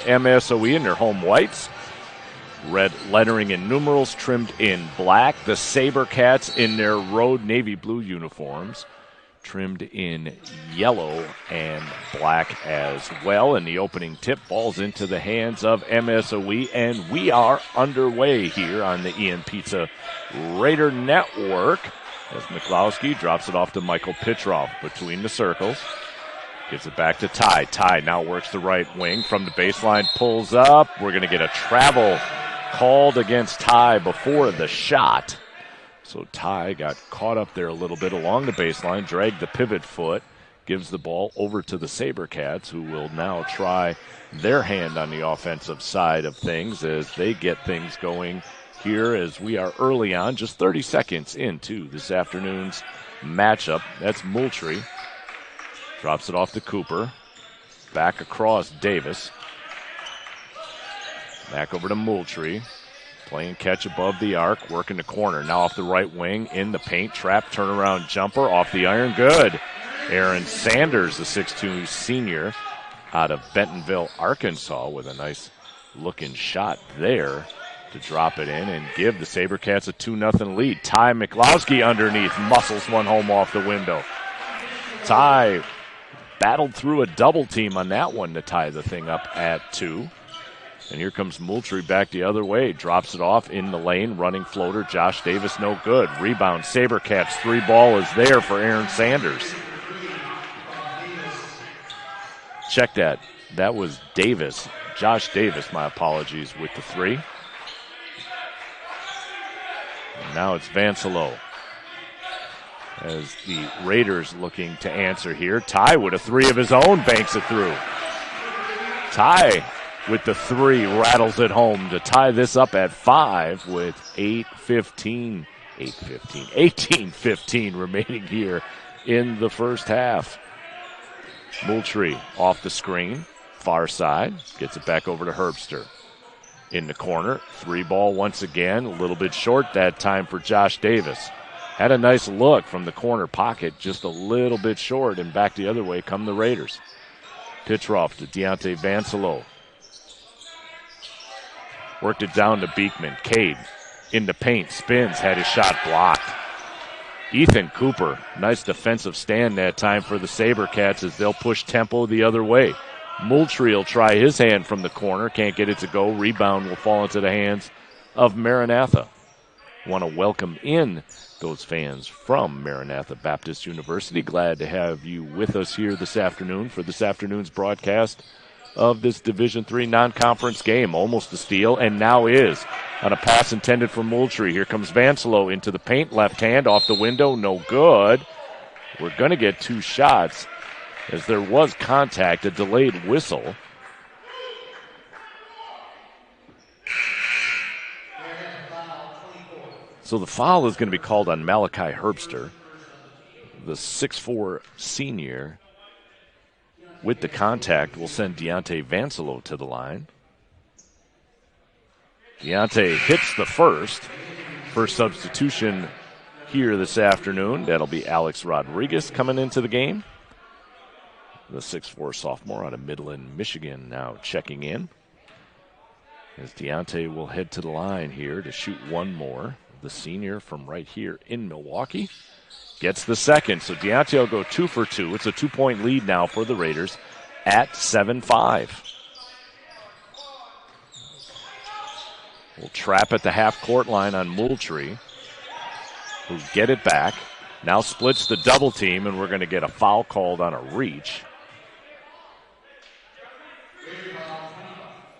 MSOE in their home whites. Red lettering and numerals trimmed in black. The SaberCats in their road navy blue uniforms, trimmed in yellow and black as well. And the opening tip falls into the hands of MSOE, and we are underway here on the Ian Pizza Raider Network as Miklowski drops it off to Michael Pitroff between the circles. Gives it back to Ty. Ty now works the right wing from the baseline, pulls up. We're going to get a travel called against Ty before the shot. So Ty got caught up there a little bit along the baseline, dragged the pivot foot, gives the ball over to the SaberCats, who will now try their hand on the offensive side of things as they get things going here as we are early on, just 30 seconds into this afternoon's matchup. That's Moultrie. Drops it off to Cooper. Back across Davis. Back over to Moultrie. Playing catch above the arc, working the corner. Now off the right wing, in the paint, trap, turnaround jumper, off the iron, good. Aaron Sanders, the 6'2 senior out of Bentonville, Arkansas, with a nice looking shot there to drop it in and give the SaberCats a 2-0 lead. Ty Miklowski underneath, muscles one home off the window. Ty battled through a double team on that one to tie the thing up at 2. And here comes Moultrie back the other way. Drops it off in the lane. Running floater. Josh Davis, no good. Rebound. SaberCats. 3 ball is there for Aaron Sanders. Check that. That was Davis. Josh Davis, my apologies, with the 3. And now it's Vancelo. As the Raiders looking to answer here. Ty with a 3 of his own, banks it through. Ty with the 3 rattles it home to tie this up at 5 with 18-15 remaining here in the first half. Moultrie off the screen, far side, gets it back over to Herbster. In the corner, 3 ball once again, a little bit short that time for Josh Davis. Had a nice look from the corner pocket, just a little bit short, and back the other way come the Raiders. Pitroff to Deontay Vancelo. Worked it down to Beekman. Cade in the paint, spins, had his shot blocked. Ethan Cooper, nice defensive stand that time for the SaberCats as they'll push tempo the other way. Moultrie will try his hand from the corner, can't get it to go. Rebound will fall into the hands of Maranatha. Want to welcome in those fans from Maranatha Baptist University. Glad to have you with us here this afternoon for this afternoon's broadcast of this Division III non-conference game. Almost a steal, and now is on a pass intended for Moultrie. Here comes Vancelo into the paint, left hand off the window, no good. We're going to get 2 shots as there was contact, a delayed whistle. So the foul is going to be called on Malachi Herbster, the 6'4 senior. With the contact, will send Deontay Vancelo to the line. Deontay hits the first substitution here this afternoon. That'll be Alex Rodriguez coming into the game. The 6'4 sophomore out of Midland, Michigan, now checking in. As Deontay will head to the line here to shoot one more. The senior from right here in Milwaukee gets the second. So Deontay will go 2 for 2. It's a 2-point lead now for the Raiders at 7-5. We'll trap at the half-court line on Moultrie, who get it back. Now splits the double team, and we're going to get a foul called on a reach.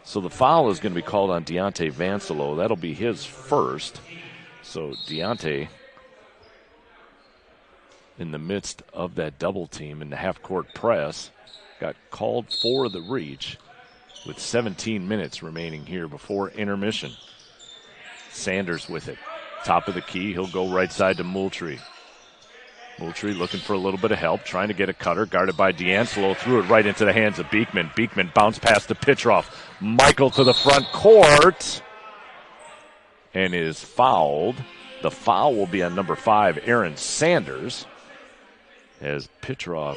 So the foul is going to be called on Deontay Vancelo. That'll be his first. So Deontay, in the midst of that double team in the half-court press, got called for the reach with 17 minutes remaining here before intermission. Sanders with it. Top of the key, he'll go right side to Moultrie. Moultrie looking for a little bit of help, trying to get a cutter, guarded by D'Angelo, threw it right into the hands of Beekman. Beekman bounced past to Pitroff. Michael to the front court and is fouled. The foul will be on number 5, Aaron Sanders, as Pitroff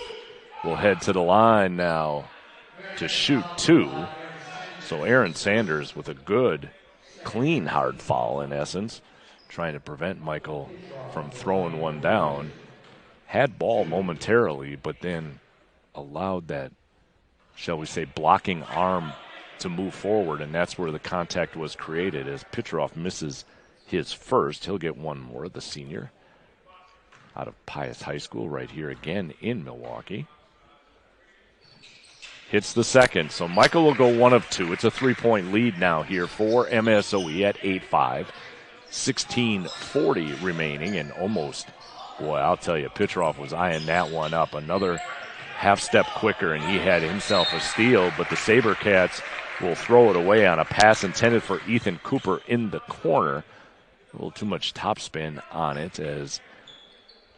will head to the line now to shoot 2. So Aaron Sanders with a good, clean hard foul in essence, trying to prevent Michael from throwing one down. Had ball momentarily, but then allowed that, shall we say, blocking arm to move forward, and that's where the contact was created. As Petrov misses his first, he'll get one more, the senior, out of Pius High School right here again in Milwaukee. Hits the second, so Michael will go 1 of 2. It's a 3-point lead now here for MSOE at 8-5. 16:40 remaining, and almost, boy, I'll tell you, Petrov was eyeing that one up. Another half step quicker, and he had himself a steal, but the SaberCats will throw it away on a pass intended for Ethan Cooper in the corner. A little too much topspin on it as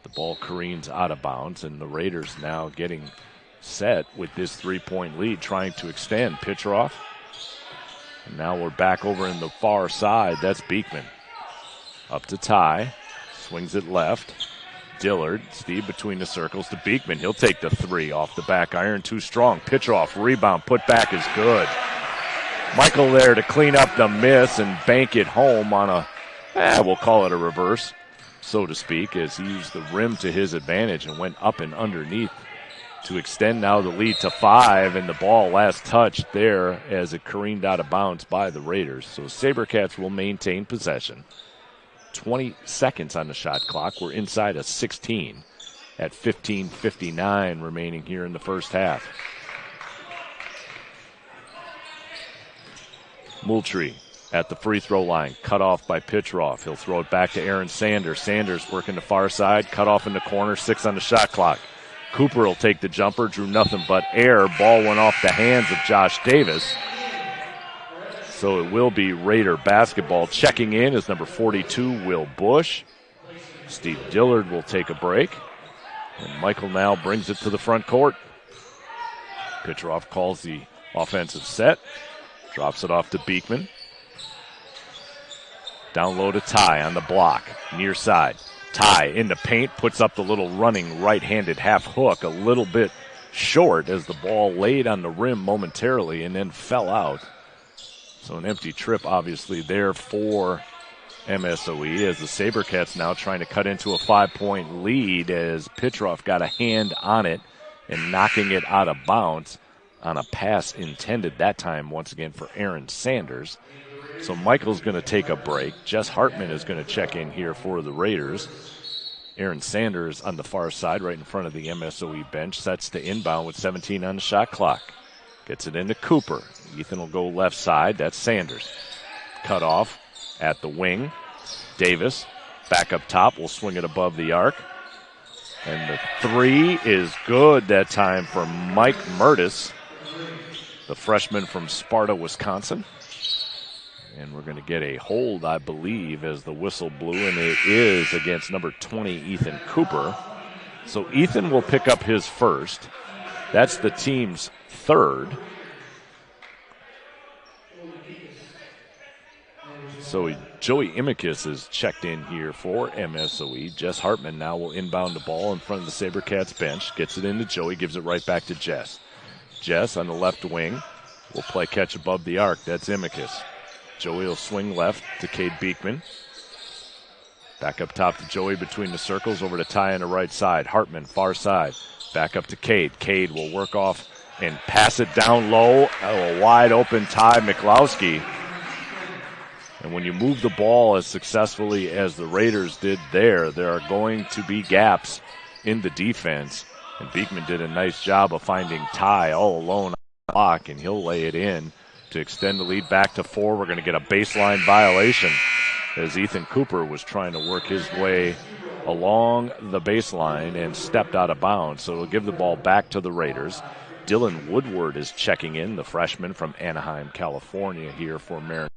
the ball careens out of bounds, and the Raiders now getting set with this 3-point lead, trying to extend. Petrov. And now we're back over in the far side. That's Beekman. Up to Ty. Swings it left. Dillard. Steve between the circles to Beekman. He'll take the 3 off the back iron. Too strong. Petrov. Rebound. Put back is good. Michael there to clean up the miss and bank it home on a, we'll call it a reverse, so to speak, as he used the rim to his advantage and went up and underneath to extend now the lead to 5, and the ball last touched there as it careened out of bounds by the Raiders. So SaberCats will maintain possession. 20 seconds on the shot clock. We're inside of 16 at 15:59 remaining here in the first half. Moultrie at the free throw line, cut off by Petrov. He'll throw it back to Aaron Sanders. Sanders working the far side, cut off in the corner, 6 on the shot clock. Cooper will take the jumper, drew nothing but air. Ball went off the hands of Josh Davis. So it will be Raider basketball. Checking in is number 42, Will Bush. Steve Dillard will take a break. And Michael now brings it to the front court. Petrov calls the offensive set. Drops it off to Beekman. Down low to Ty on the block, near side. Ty in the paint, puts up the little running right-handed half hook, a little bit short as the ball laid on the rim momentarily and then fell out. So an empty trip obviously there for MSOE as the SaberCats now trying to cut into a 5-point lead as Petrov got a hand on it and knocking it out of bounds on a pass intended that time once again for Aaron Sanders. So Michael's going to take a break. Jess Hartman is going to check in here for the Raiders. Aaron Sanders on the far side right in front of the MSOE bench. Sets to inbound with 17 on the shot clock. Gets it into Cooper. Ethan will go left side. That's Sanders. Cut off at the wing. Davis back up top. Will swing it above the arc. And the 3 is good that time for Mike Mertis, the freshman from Sparta, Wisconsin. And we're going to get a hold, I believe, as the whistle blew, and it is against number 20, Ethan Cooper. So Ethan will pick up his first. That's the team's third. So Joey Imicus is checked in here for MSOE. Jess Hartman now will inbound the ball in front of the SaberCats bench. Gets it into Joey, gives it right back to Jess. Jess on the left wing will play catch above the arc. That's Imicus. Joey will swing left to Cade Beekman. Back up top to Joey between the circles, over to Ty on the right side. Hartman, far side. Back up to Cade. Cade will work off and pass it down low. A wide open Ty Miklowski. And when you move the ball as successfully as the Raiders did there are going to be gaps in the defense. And Beekman did a nice job of finding Ty all alone on the block, and he'll lay it in to extend the lead back to 4. We're going to get a baseline violation as Ethan Cooper was trying to work his way along the baseline and stepped out of bounds. So it'll give the ball back to the Raiders. Dylan Woodward is checking in, the freshman from Anaheim, California, here for Marin.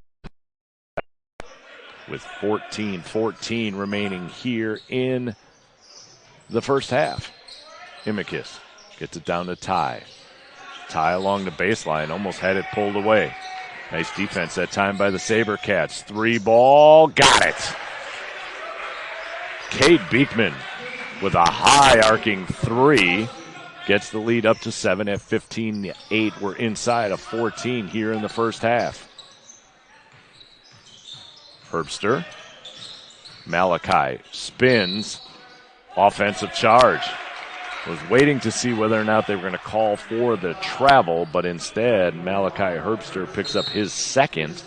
With 14-14 remaining here in the first half. Imicus gets it down to Ty. Ty along the baseline, almost had it pulled away. Nice defense that time by the SaberCats. 3 ball, got it. Cade Beekman with a high arcing 3. gets the lead up to 7 at 15-8. We're inside of 14 here in the first half. Herbster. Malachi spins. Offensive charge. Was waiting to see whether or not they were going to call for the travel, but instead Malachi Herbster picks up his second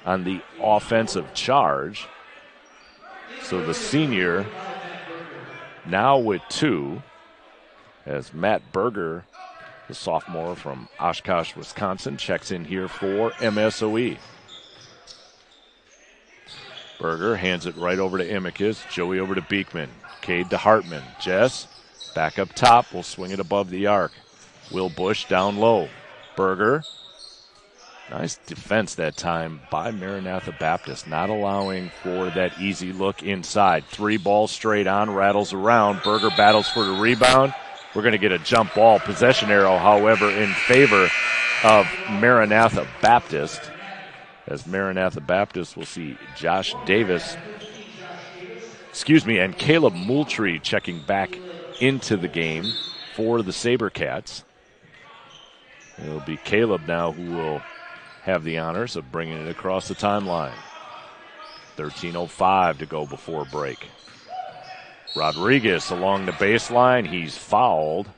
on the offensive charge. So the senior now with 2, as Matt Berger, the sophomore from Oshkosh, Wisconsin, checks in here for MSOE. Berger hands it right over to Imicus. Joey over to Beekman. Cade to Hartman. Jess back up top. Will swing it above the arc. Will Bush down low. Berger. Nice defense that time by Maranatha Baptist, not allowing for that easy look inside. 3 balls straight on, rattles around. Berger battles for the rebound. We're going to get a jump ball possession arrow, however, in favor of Maranatha Baptist. As Maranatha Baptist will see Josh Davis, and Caleb Moultrie checking back into the game for the SaberCats. It'll be Caleb now who will have the honors of bringing it across the timeline. 13:05 to go before break. Rodriguez along the baseline. He's fouled.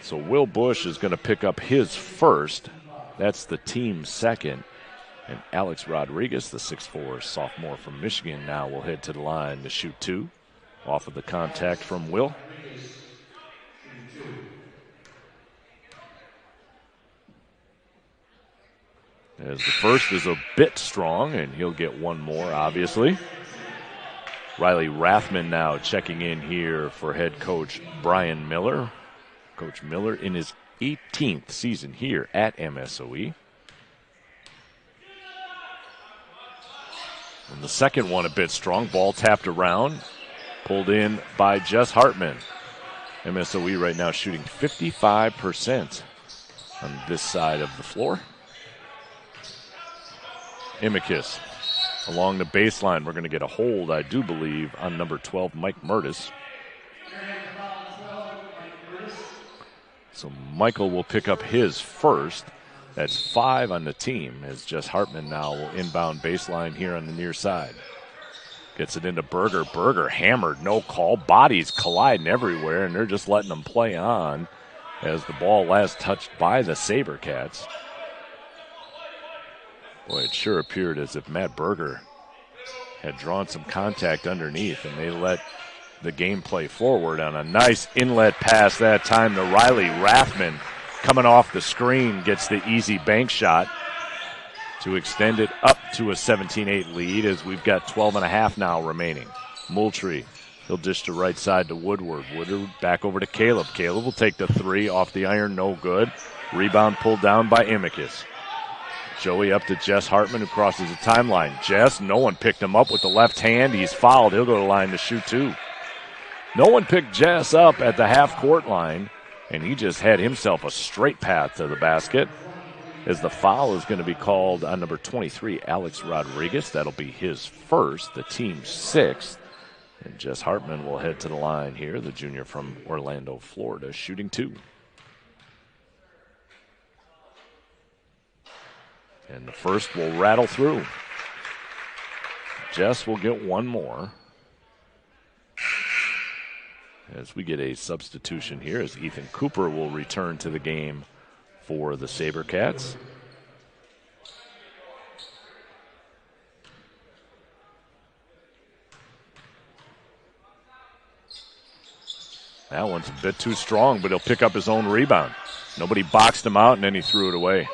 So Will Bush is going to pick up his first. That's the team's second. And Alex Rodriguez, the 6'4" sophomore from Michigan, now will head to the line to shoot 2 off of the contact from Will. As the first is a bit strong, and he'll get one more, obviously. Riley Rathman now checking in here for head coach Brian Miller. Coach Miller in his 18th season here at MSOE. And the second one a bit strong. Ball tapped around. Pulled in by Jess Hartman. MSOE right now shooting 55% on this side of the floor. Imicus along the baseline. We're going to get a hold, I do believe, on number 12, Mike Murtis. So Michael will pick up his first. That's 5 on the team, as Jess Hartman now will inbound baseline here on the near side. Gets it into Berger. Berger hammered, no call. Bodies colliding everywhere, and they're just letting them play on as the ball last touched by the SaberCats. Boy, it sure appeared as if Matt Berger had drawn some contact underneath, and they let the game play forward on a nice inlet pass that time to Riley Rathman. Coming off the screen, gets the easy bank shot to extend it up to a 17-8 lead, as we've got 12.5 now remaining. Moultrie, he'll dish to right side to Woodward. Woodward back over to Caleb. Caleb will take the 3 off the iron, no good. Rebound pulled down by Imicus. Joey up to Jess Hartman, who crosses the timeline. Jess, no one picked him up with the left hand. He's fouled. He'll go to the line to shoot 2. No one picked Jess up at the half-court line, and he just had himself a straight path to the basket, as the foul is going to be called on number 23, Alex Rodriguez. That'll be his first, the team's 6th. And Jess Hartman will head to the line here, the junior from Orlando, Florida, shooting 2. And the first will rattle through. Jess will get one more. As we get a substitution here, as Ethan Cooper will return to the game for the SaberCats. That one's a bit too strong, but he'll pick up his own rebound. Nobody boxed him out, and then he threw it away.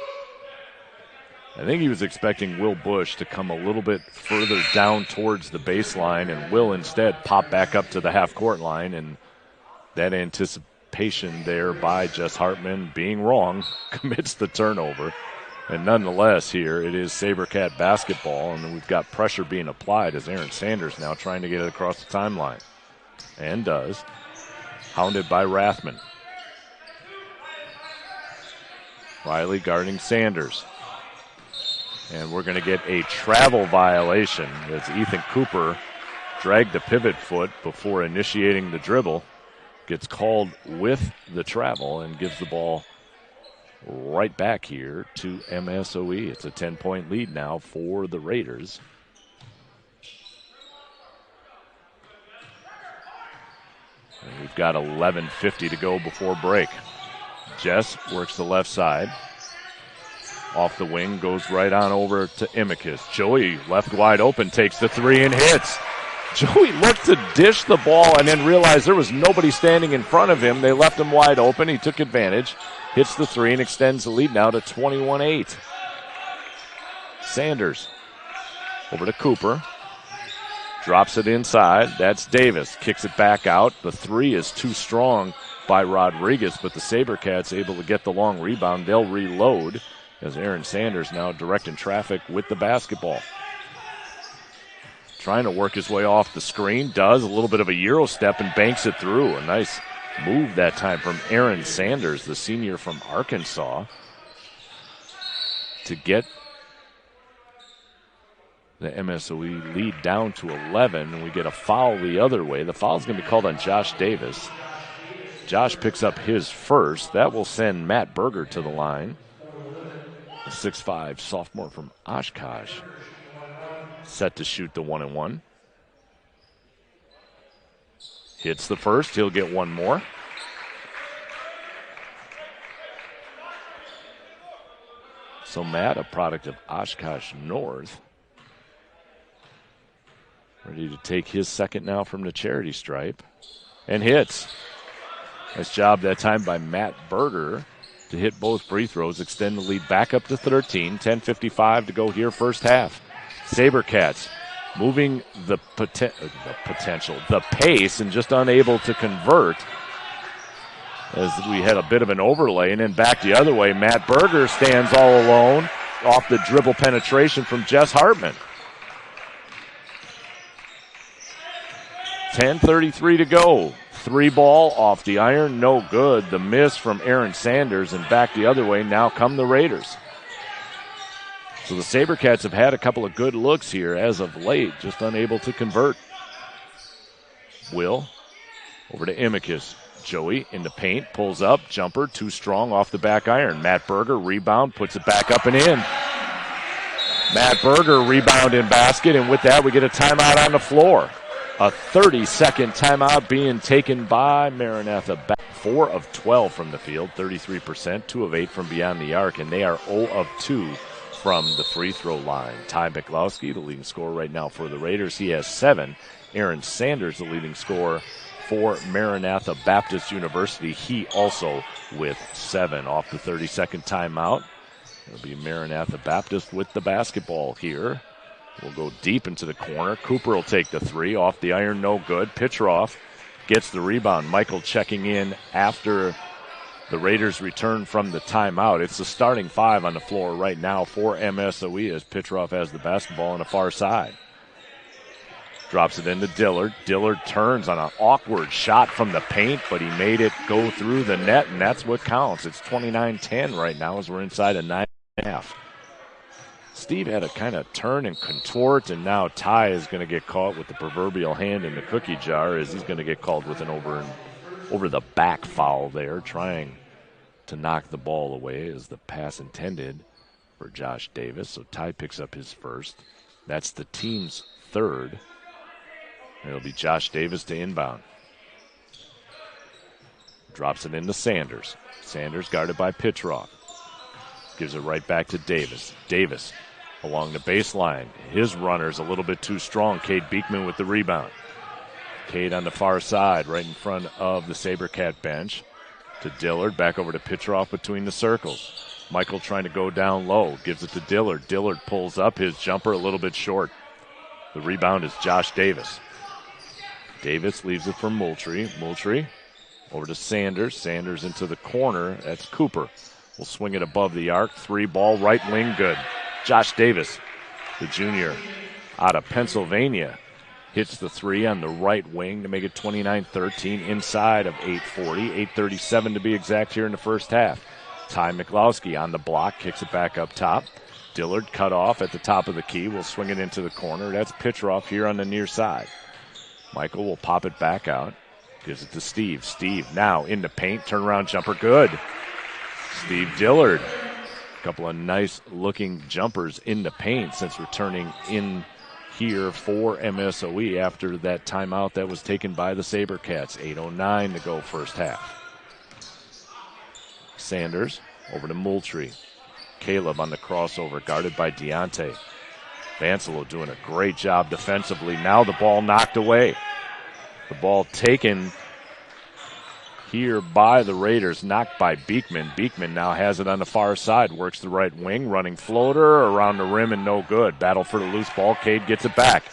I think he was expecting Will Bush to come a little bit further down towards the baseline, and Will instead pop back up to the half-court line, and that anticipation there by Jess Hartman being wrong commits the turnover. And nonetheless here, it is SaberCat basketball, and we've got pressure being applied as Aaron Sanders now trying to get it across the timeline. And does. Hounded by Rathman. Riley guarding Sanders. And we're going to get a travel violation as Ethan Cooper dragged the pivot foot before initiating the dribble. Gets called with the travel and gives the ball right back here to MSOE. It's a 10-point lead now for the Raiders. And we've got 11:50 to go before break. Jess works the left side. Off the wing, goes right on over to Imicus. Joey, left wide open, takes the three and hits. Joey looked to dish the ball and then realized there was nobody standing in front of him. They left him wide open. He took advantage, hits the three, and extends the lead now to 21-8. Sanders over to Cooper. Drops it inside. That's Davis. Kicks it back out. The three is too strong by Rodriguez, but the SaberCats able to get the long rebound. They'll reload as Aaron Sanders now directing traffic with the basketball. Trying to work his way off the screen. Does a little bit of a Euro step and banks it through. A nice move that time from Aaron Sanders, the senior from Arkansas, to get the MSOE lead down to 11, and we get a foul the other way. The foul is going to be called on Josh Davis. Josh picks up his first. That will send Matt Berger to the line. The 6'5" sophomore from Oshkosh. Set to shoot the 1-and-1. Hits the first. He'll get one more. So Matt, a product of Oshkosh North, ready to take his second now from the charity stripe. And hits. Nice job that time by Matt Berger to hit both free throws, extend the lead back up to 13. 10:55 to go here, first half. SaberCats moving the pace, and just unable to convert as we had a bit of an overlay. And then back the other way, Matt Berger stands all alone off the dribble penetration from Jess Hartman. 10:33 to go. Three ball off the iron, no good. The miss from Aaron Sanders, and back the other way, now come the Raiders. So the SaberCats have had a couple of good looks here as of late, just unable to convert. Will over to Imicus. Joey in the paint, pulls up, jumper, too strong off the back iron. Matt Berger, rebound, puts it back up and in. Matt Berger, rebound in basket, and with that we get a timeout on the floor. A 30-second timeout being taken by Maranatha. 4 of 12 from the field, 33%, 2 of 8 from beyond the arc, and they are 0 of 2 from the free throw line. Ty Miklowski, the leading scorer right now for the Raiders. He has 7. Aaron Sanders, the leading scorer for Maranatha Baptist University. He also with 7 off the 30-second timeout. It'll be Maranatha Baptist with the basketball here. We'll go deep into the corner. Cooper will take the three. Off the iron, no good. Pitcheroff gets the rebound. Michael checking in after the Raiders return from the timeout. It's the starting 5 on the floor right now for MSOE as Pitcheroff has the basketball on the far side. Drops it into Dillard. Dillard turns on an awkward shot from the paint, but he made it go through the net, and that's what counts. It's 29-10 right now as we're inside a 9.5. Steve had a kind of turn and contort, and now Ty is going to get caught with the proverbial hand in the cookie jar as he's going to get called with an over the back foul there, trying to knock the ball away as the pass intended for Josh Davis. So Ty picks up his first. That's the team's third. It'll be Josh Davis to inbound. Drops it into Sanders. Sanders guarded by Pitcheroff. Gives it right back to Davis. Davis along the baseline. His runner's a little bit too strong. Cade Beekman with the rebound. Cade on the far side, right in front of the SaberCat bench. To Dillard, back over to Pitcheroff between the circles. Michael trying to go down low. Gives it to Dillard. Dillard pulls up. His jumper a little bit short. The rebound is Josh Davis. Davis leaves it for Moultrie. Moultrie over to Sanders. Sanders into the corner. That's Cooper. Will swing it above the arc. 3 ball, right wing, good. Josh Davis, the junior out of Pennsylvania, hits the 3 on the right wing to make it 29-13 inside of 8:40. 8:37 to be exact here in the first half. Ty Miklowski on the block, kicks it back up top. Dillard cut off at the top of the key. Will swing it into the corner. That's Pitcheroff here on the near side. Michael will pop it back out. Gives it to Steve. Steve now in the paint. Turnaround jumper good. Steve Dillard. A couple of nice looking jumpers in the paint since returning in here for MSOE after that timeout that was taken by the SaberCats. 8:09 to go first half. Sanders over to Moultrie. Caleb on the crossover, guarded by Deontay. Vancelo doing a great job defensively. Now the ball knocked away. The ball taken here by the Raiders, knocked by Beekman. Beekman now has it on the far side, works the right wing, running floater around the rim and no good. Battle for the loose ball. Cade gets it back.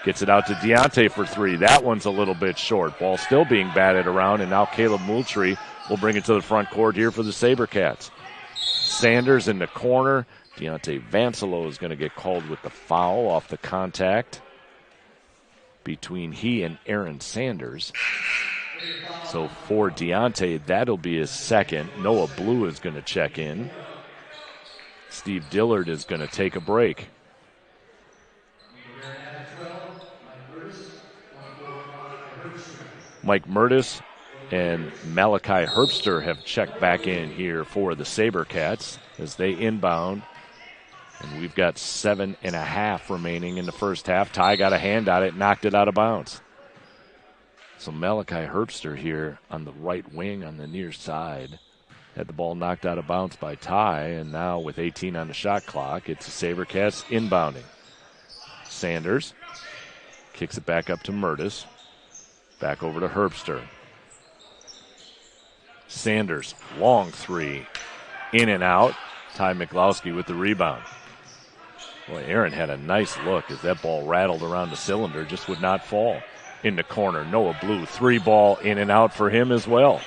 Gets it out to Deontay for three. That one's a little bit short. Ball still being batted around, and now Caleb Moultrie will bring it to the front court here for the SaberCats. Sanders in the corner. Deontay Vancelo is going to get called with the foul off the contact between he and Aaron Sanders. So for Deontay, that'll be his second. Noah Blue is going to check in. Steve Dillard is going to take a break. Mike Murtis and Malachi Herbster have checked back in here for the SaberCats as they inbound. And we've got 7.5 remaining in the first half. Ty got a hand on it, knocked it out of bounds. So Malachi Herbster here on the right wing on the near side had the ball knocked out of bounds by Ty, and now with 18 on the shot clock, it's the SaberCats inbounding. Sanders kicks it back up to Murtis. Back over to Herbster. Sanders, long three, in and out. Ty McLowski with the rebound. Boy, Aaron had a nice look as that ball rattled around the cylinder, just would not fall. In the corner, Noah Blue, three ball in and out for him as well.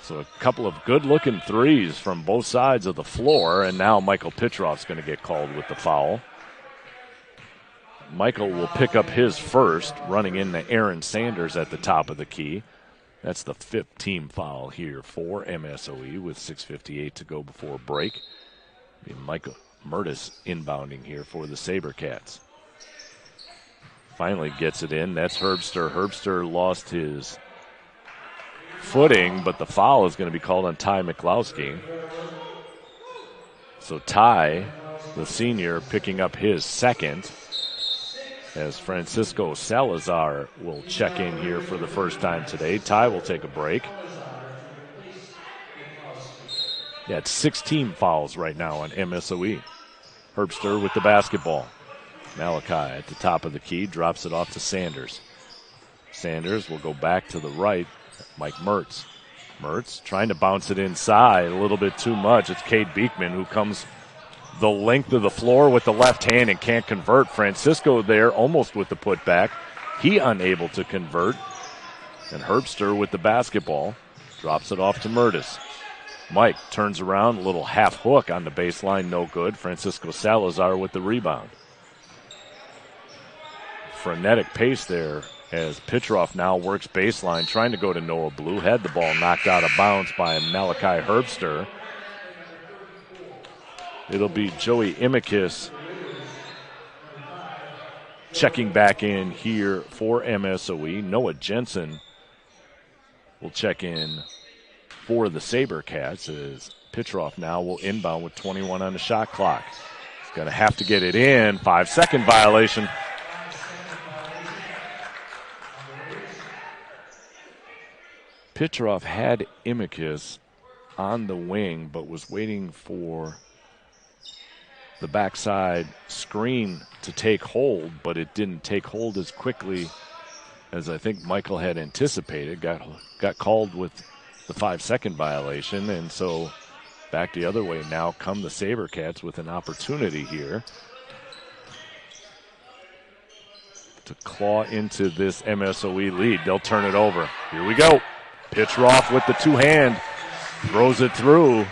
So a couple of good-looking threes from both sides of the floor, and now Michael Pitroff's going to get called with the foul. Michael will pick up his first, running into Aaron Sanders at the top of the key. That's the fifth team foul here for MSOE with 6:58 to go before break. Michael Murtis inbounding here for the SaberCats. Finally gets it in. That's Herbster. Herbster lost his footing, but the foul is going to be called on Ty McLowski. So Ty, the senior, picking up his second, as Francisco Salazar will check in here for the first time today. Ty will take a break. Yeah, it's 16 fouls right now on MSOE. Herbster with the basketball. Malachi at the top of the key, drops it off to Sanders. Sanders will go back to the right. Mike Mertz. Mertz trying to bounce it inside a little bit too much. It's Cade Beekman who comes the length of the floor with the left hand and can't convert. Francisco there almost with the putback. He unable to convert. And Herbster with the basketball drops it off to Mertis. Mike turns around, a little half hook on the baseline, no good. Francisco Salazar with the rebound. Frenetic pace there as Pitroff now works baseline, trying to go to Noah Blue. Had the ball knocked out of bounds by Malachi Herbster. It'll be Joey Imicus checking back in here for MSOE. Noah Jensen will check in for the SaberCats as Pitroff now will inbound with 21 on the shot clock. He's going to have to get it in. 5-second violation. Pitroff had Imicus on the wing, but was waiting for the backside screen to take hold, but it didn't take hold as quickly as I think Michael had anticipated. Got called with the 5-second violation, and so back the other way now come the SaberCats with an opportunity here to claw into this MSOE lead. They'll turn it over. Here we go. Pitroff with the two-hand, throws it through.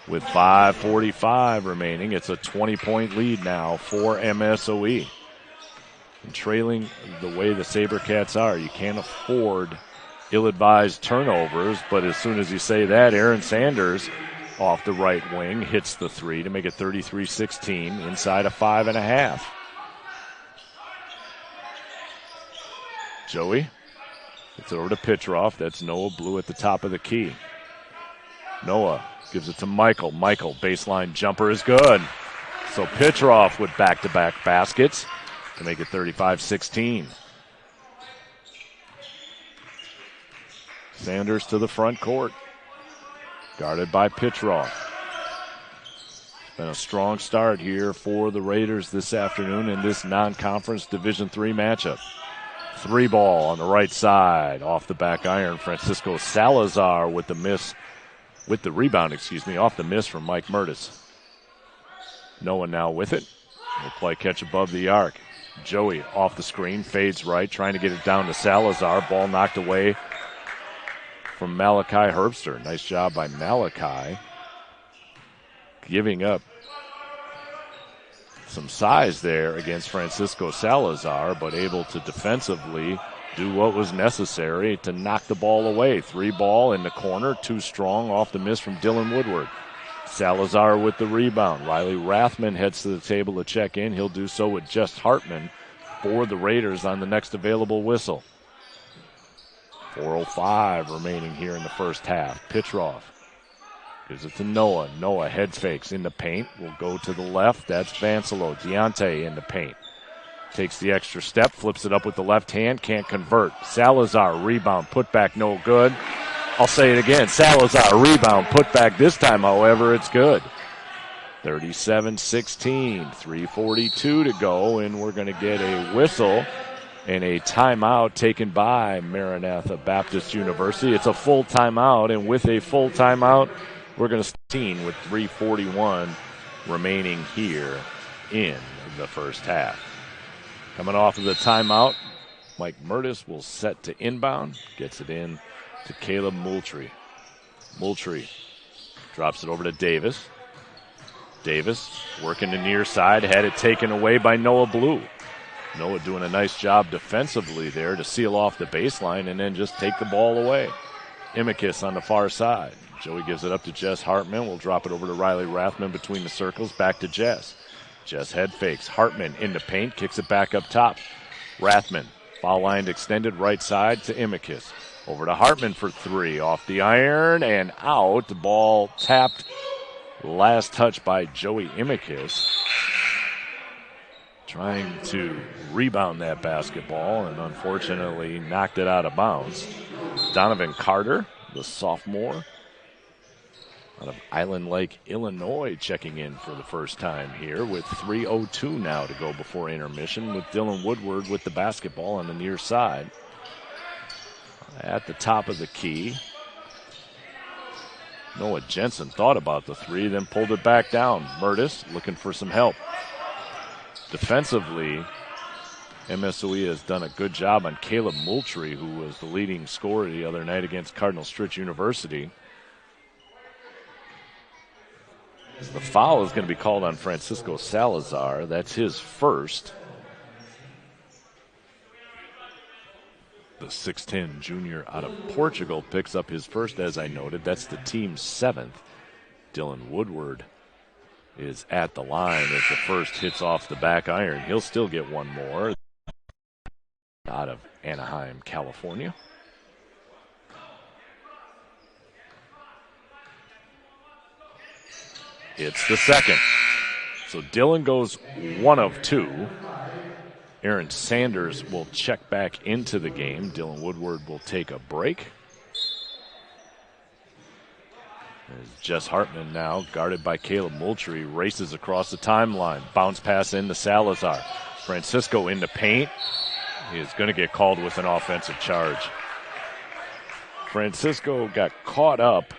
With 5:45 remaining, it's a 20-point lead now for MSOE. And trailing the way the SaberCats are, you can't afford ill-advised turnovers, but as soon as you say that, Aaron Sanders off the right wing hits the three to make it 33-16 inside of 5.5. Joey gets it over to Petrov. That's Noah Blue at the top of the key. Noah gives it to Michael. Michael, baseline jumper is good. So Petrov with back-to-back baskets to make it 35-16. Sanders to the front court. Guarded by Petrov. It's been a strong start here for the Raiders this afternoon in this non-conference Division III matchup. 3 ball on the right side. Off the back iron, Francisco Salazar with the miss. With the rebound, off the miss from Mike Mertis. Noah now with it. Will play catch above the arc. Joey off the screen, fades right, trying to get it down to Salazar. Ball knocked away from Malachi Herbster. Nice job by Malachi. Giving up some size there against Francisco Salazar, but able to defensively do what was necessary to knock the ball away. 3 ball in the corner, too strong, off the miss from Dylan Woodward. Salazar with the rebound. Riley Rathman heads to the table to check in. He'll do so with Jess Hartman for the Raiders on the next available whistle. 4:05 remaining here in the first half. Petrov gives it to Noah. Noah head fakes in the paint. Will go to the left. That's Vancelo. Deontay in the paint. Takes the extra step, flips it up with the left hand, can't convert. Salazar, rebound, put back, no good. I'll say it again. Salazar, rebound, put back. This time, however, it's good. 37-16, 3:42 to go, and we're going to get a whistle and a timeout taken by Maranatha Baptist University. It's a full timeout, and with a full timeout, we're going to start with 3:41 remaining here in the first half. Coming off of the timeout, Mike Mertis will set to inbound. Gets it in to Caleb Moultrie. Moultrie drops it over to Davis. Davis working the near side. Had it taken away by Noah Blue. Noah doing a nice job defensively there to seal off the baseline and then just take the ball away. Imikis on the far side. Joey gives it up to Jess Hartman. We'll drop it over to Riley Rathman between the circles. Back to Jess. Jess head fakes. Hartman in the paint. Kicks it back up top. Rathman. Foul line extended right side to Imikis. Over to Hartman for 3. Off the iron and out. The ball tapped. Last touch by Joey Imikis. Trying to rebound that basketball and unfortunately knocked it out of bounds. Donovan Carter, the sophomore, out of Island Lake, Illinois, checking in for the first time here with 3:02 now to go before intermission, with Dylan Woodward with the basketball on the near side. At the top of the key, Noah Jensen thought about the 3, then pulled it back down. Mertis looking for some help. Defensively, Msoe has done a good job on Caleb Moultrie, who was the leading scorer the other night against Cardinal Stritch University. The foul is going to be called on Francisco Salazar. That's his first. The 6'10 junior out of Portugal picks up his first, as I noted. That's the team's 7th. Dylan Woodward is at the line as the first hits off the back iron. He'll still get one more. Out of Anaheim, California. It's the second. So Dylan goes 1 of 2. Aaron Sanders will check back into the game. Dylan Woodward will take a break. There's Jess Hartman now, guarded by Caleb Moultrie, races across the timeline. Bounce pass into Salazar. Francisco in the paint. He is going to get called with an offensive charge. Francisco got caught up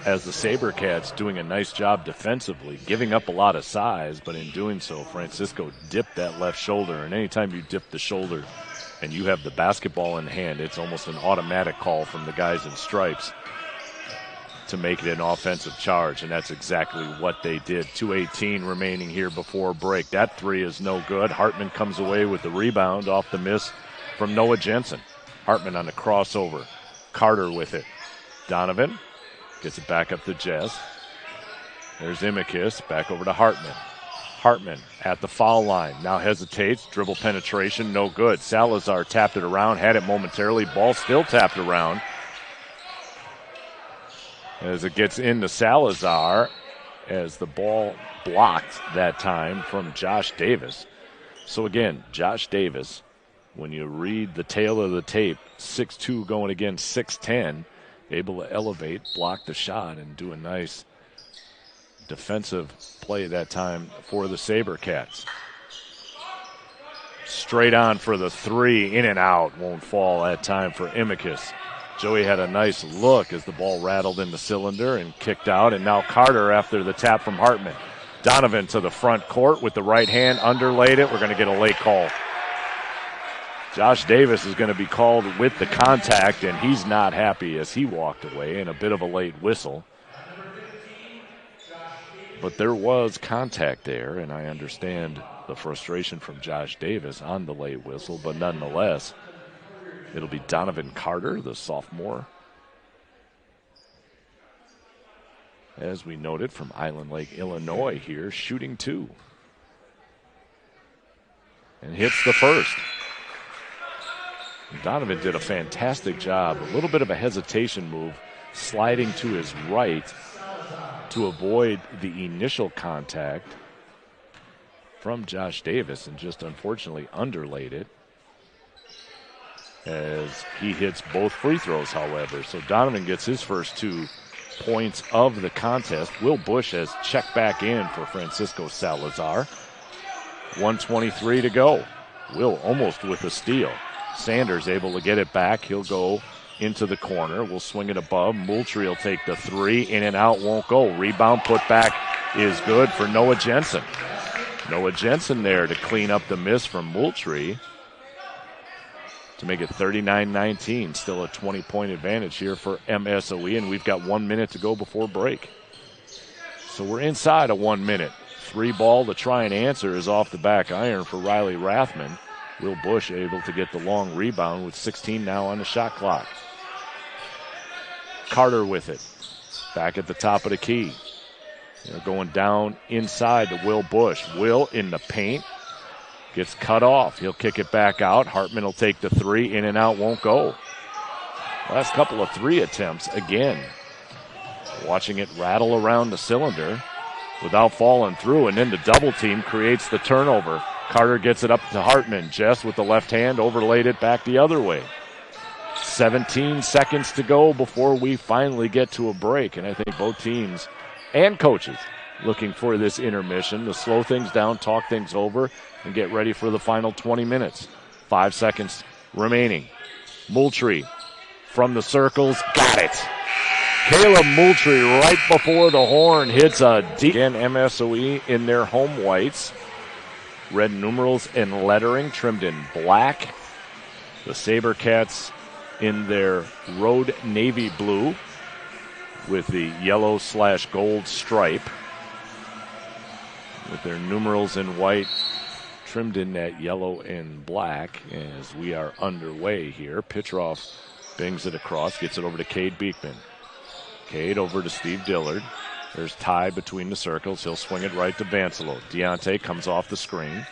as the SaberCats doing a nice job defensively, giving up a lot of size, but in doing so, Francisco dipped that left shoulder. And anytime you dip the shoulder and you have the basketball in hand, it's almost an automatic call from the guys in stripes to make it an offensive charge, and that's exactly what they did. 2:18 remaining here before break. That 3 is no good. Hartman comes away with the rebound off the miss from Noah Jensen. Hartman on the crossover. Carter with it. Donovan gets it back up to Jess. There's Imikis, back over to Hartman. Hartman at the foul line. Now hesitates. Dribble penetration, no good. Salazar tapped it around, had it momentarily. Ball still tapped around. As it gets into Salazar, as the ball blocked that time from Josh Davis. So again, Josh Davis, when you read the tail of the tape, 6'2", going against 6'10", able to elevate, block the shot, and do a nice defensive play that time for the SaberCats. Straight on for the three, in and out, won't fall that time for Imicus. Joey had a nice look as the ball rattled in the cylinder and kicked out, and now Carter after the tap from Hartman. Donovan to the front court with the right hand, underlaid it. We're going to get a late call. Josh Davis is going to be called with the contact, and he's not happy as he walked away, and a bit of a late whistle. But there was contact there, and I understand the frustration from Josh Davis on the late whistle, but nonetheless, it'll be Donovan Carter, the sophomore, as we noted, from Island Lake, Illinois here, shooting two. And hits the first. Donovan did a fantastic job. A little bit of a hesitation move, sliding to his right to avoid the initial contact from Josh Davis, and just unfortunately underlaid it as he hits both free throws, however. So Donovan gets his first 2 points of the contest. Will Bush has checked back in for Francisco Salazar. 1:23 to go. Will almost with a steal. Sanders able to get it back. He'll go into the corner. We'll swing it above. Moultrie will take the three. In and out, won't go. Rebound put back is good for Noah Jensen. Noah Jensen there to clean up the miss from Moultrie to make it 39-19. Still a 20-point advantage here for MSOE, and we've got 1 minute to go before break. So we're inside a 1 minute. 3 ball to try and answer is off the back iron for Riley Rathman. Will Bush able to get the long rebound with 16 now on the shot clock. Carter with it. Back at the top of the key. They're going down inside to Will Bush. Will in the paint. Gets cut off. He'll kick it back out. Hartman will take the three. In and out, won't go. Last couple of 3 attempts again. Watching it rattle around the cylinder without falling through. And then the double team creates the turnover. Carter gets it up to Hartman. Jess with the left hand overlaid it back the other way. 17 seconds to go before we finally get to a break. And I think both teams and coaches looking for this intermission to slow things down, talk things over, and get ready for the final 20 minutes. 5 seconds remaining. Moultrie from the circles, got it. Caleb Moultrie right before the horn hits a deep. Again, MSOE in their home whites. Red numerals and lettering trimmed in black. The SaberCats in their road navy blue with the yellow/gold stripe, with their numerals in white trimmed in that yellow and black as we are underway here. Pitroff bangs it across, gets it over to Cade Beekman. Cade over to Steve Dillard. There's Ty between the circles. He'll swing it right to Vancelo. Deontay comes off the screen.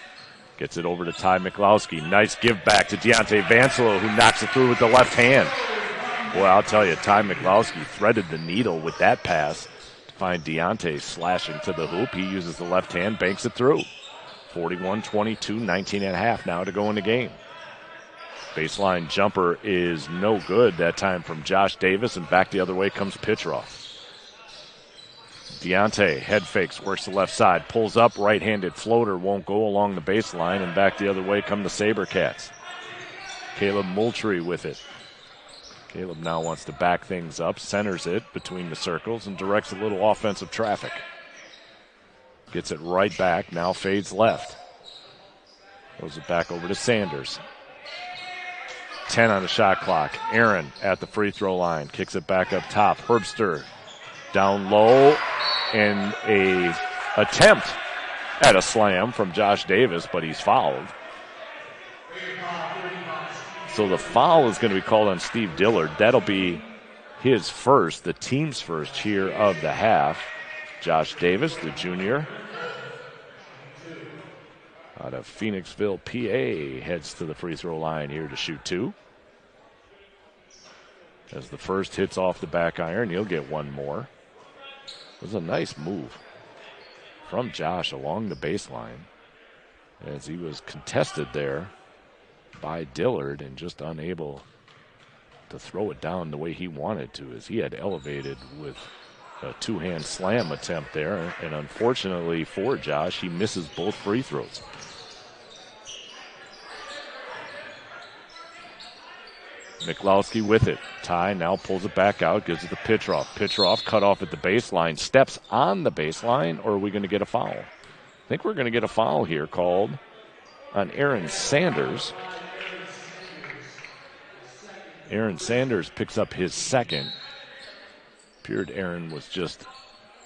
Gets it over to Ty McLowski. Nice give back to Deontay Vancelo, who knocks it through with the left hand. Boy, I'll tell you, Ty McLowski threaded the needle with that pass to find Deontay slashing to the hoop. He uses the left hand, banks it through. 41-22, 19 and a half now to go in the game. Baseline jumper is no good that time from Josh Davis, and back the other way comes Pitroff. Deontay head fakes, works the left side, pulls up, right-handed floater, won't go along the baseline, and back the other way come the SaberCats. Caleb Moultrie with it. Caleb now wants to back things up, centers it between the circles, and directs a little offensive traffic. Gets it right back, now fades left. Throws it back over to Sanders. 10 on the shot clock. Aaron at the free throw line, kicks it back up top. Herbster down low, and a attempt at a slam from Josh Davis, but he's fouled. So the foul is going to be called on Steve Dillard. That'll be his first, the team's first here of the half. Josh Davis, the junior, out of Phoenixville, PA, heads to the free throw line here to shoot 2. As the first hits off the back iron, he'll get one more. It was a nice move from Josh along the baseline as he was contested there by Dillard and just unable to throw it down the way he wanted to, as he had elevated with a two-hand slam attempt there. And unfortunately for Josh, he misses both free throws. Miklowski with it. Ty now pulls it back out, gives it to Pitroff. Pitroff cut off at the baseline, steps on the baseline, or are we going to get a foul? I think we're going to get a foul here called on Aaron Sanders. Aaron Sanders picks up his second. Appeared Aaron was just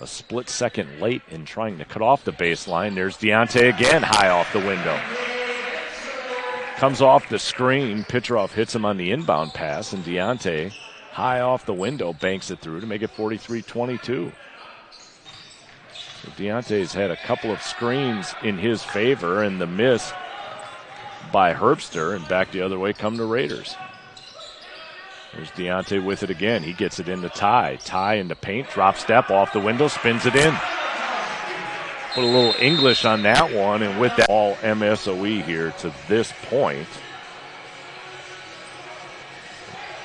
a split second late in trying to cut off the baseline. There's Deontay again, high off the window. Comes off the screen. Pitroff hits him on the inbound pass, and Deontay, high off the window, banks it through to make it 43-22. So Deontay's had a couple of screens in his favor, and the miss by Herbster, and back the other way come the Raiders. There's Deontay with it again. He gets it into Ty. Ty in the paint, drop step off the window, spins it in. Put a little English on that one, and with that, all MSOE here to this point.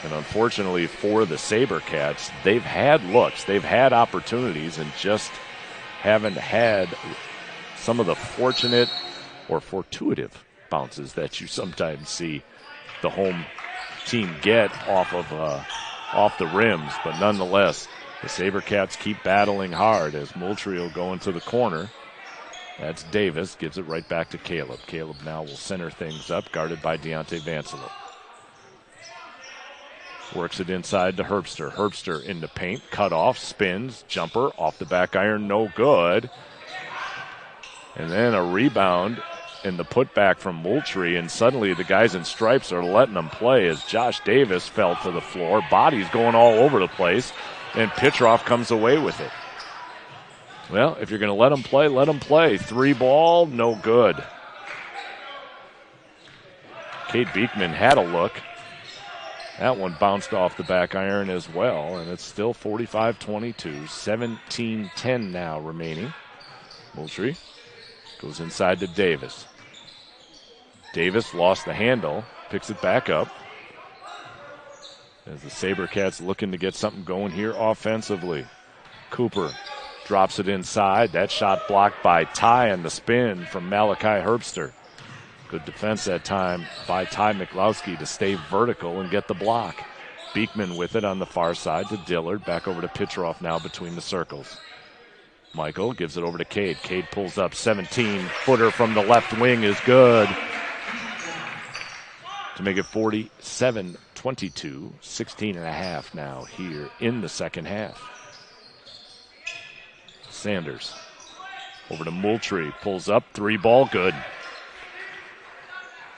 And unfortunately for the SaberCats, they've had looks, they've had opportunities, and just haven't had some of the fortunate or fortuitous bounces that you sometimes see the home team get off the rims. But nonetheless, the SaberCats keep battling hard as Moultrie will go into the corner. That's Davis, gives it right back to Caleb. Caleb now will center things up, guarded by Deontay Vancelo. Works it inside to Herbster. Herbster in the paint, cut off, spins, jumper, off the back iron, no good. And then a rebound and the putback from Moultrie, and suddenly the guys in stripes are letting them play as Josh Davis fell to the floor. Bodies going all over the place, and Pitroff comes away with it. Well, if you're going to let them play, let them play. 3 ball, no good. Cade Beekman had a look. That one bounced off the back iron as well, and it's still 45-22. 17-10 now remaining. Moultrie goes inside to Davis. Davis lost the handle, picks it back up. As the SaberCats looking to get something going here offensively. Cooper drops it inside. That shot blocked by Ty on the spin from Malachi Herbster. Good defense that time by Ty Miklowski to stay vertical and get the block. Beekman with it on the far side to Dillard. Back over to Pitroff now between the circles. Michael gives it over to Cade. Cade pulls up 17-footer from the left wing is good. To make it 47-22. 16 and a half now here in the second half. Sanders over to Moultrie, pulls up, 3 ball, good.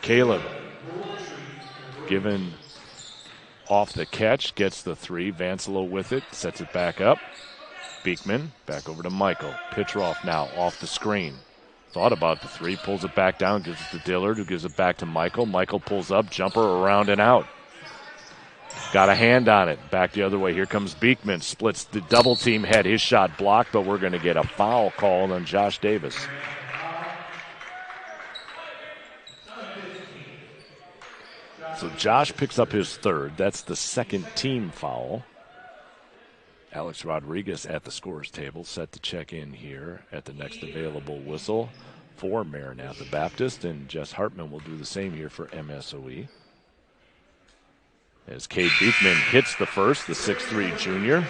Caleb given off the catch, gets the 3. Vancelo with it, sets it back up. Beekman back over to Michael. Pitroff now off the screen. Thought about the 3, pulls it back down, gives it to Dillard, who gives it back to Michael. Michael pulls up, jumper around and out. Got a hand on it. Back the other way. Here comes Beekman. Splits the double team, had his shot blocked, but we're going to get a foul called on Josh Davis. So Josh picks up his 3rd. That's the second team foul. Alex Rodriguez at the scorer's table, set to check in here at the next available whistle for Maranatha Baptist, and Jess Hartman will do the same here for MSOE. As Cade Beekman hits the first, the 6'3 junior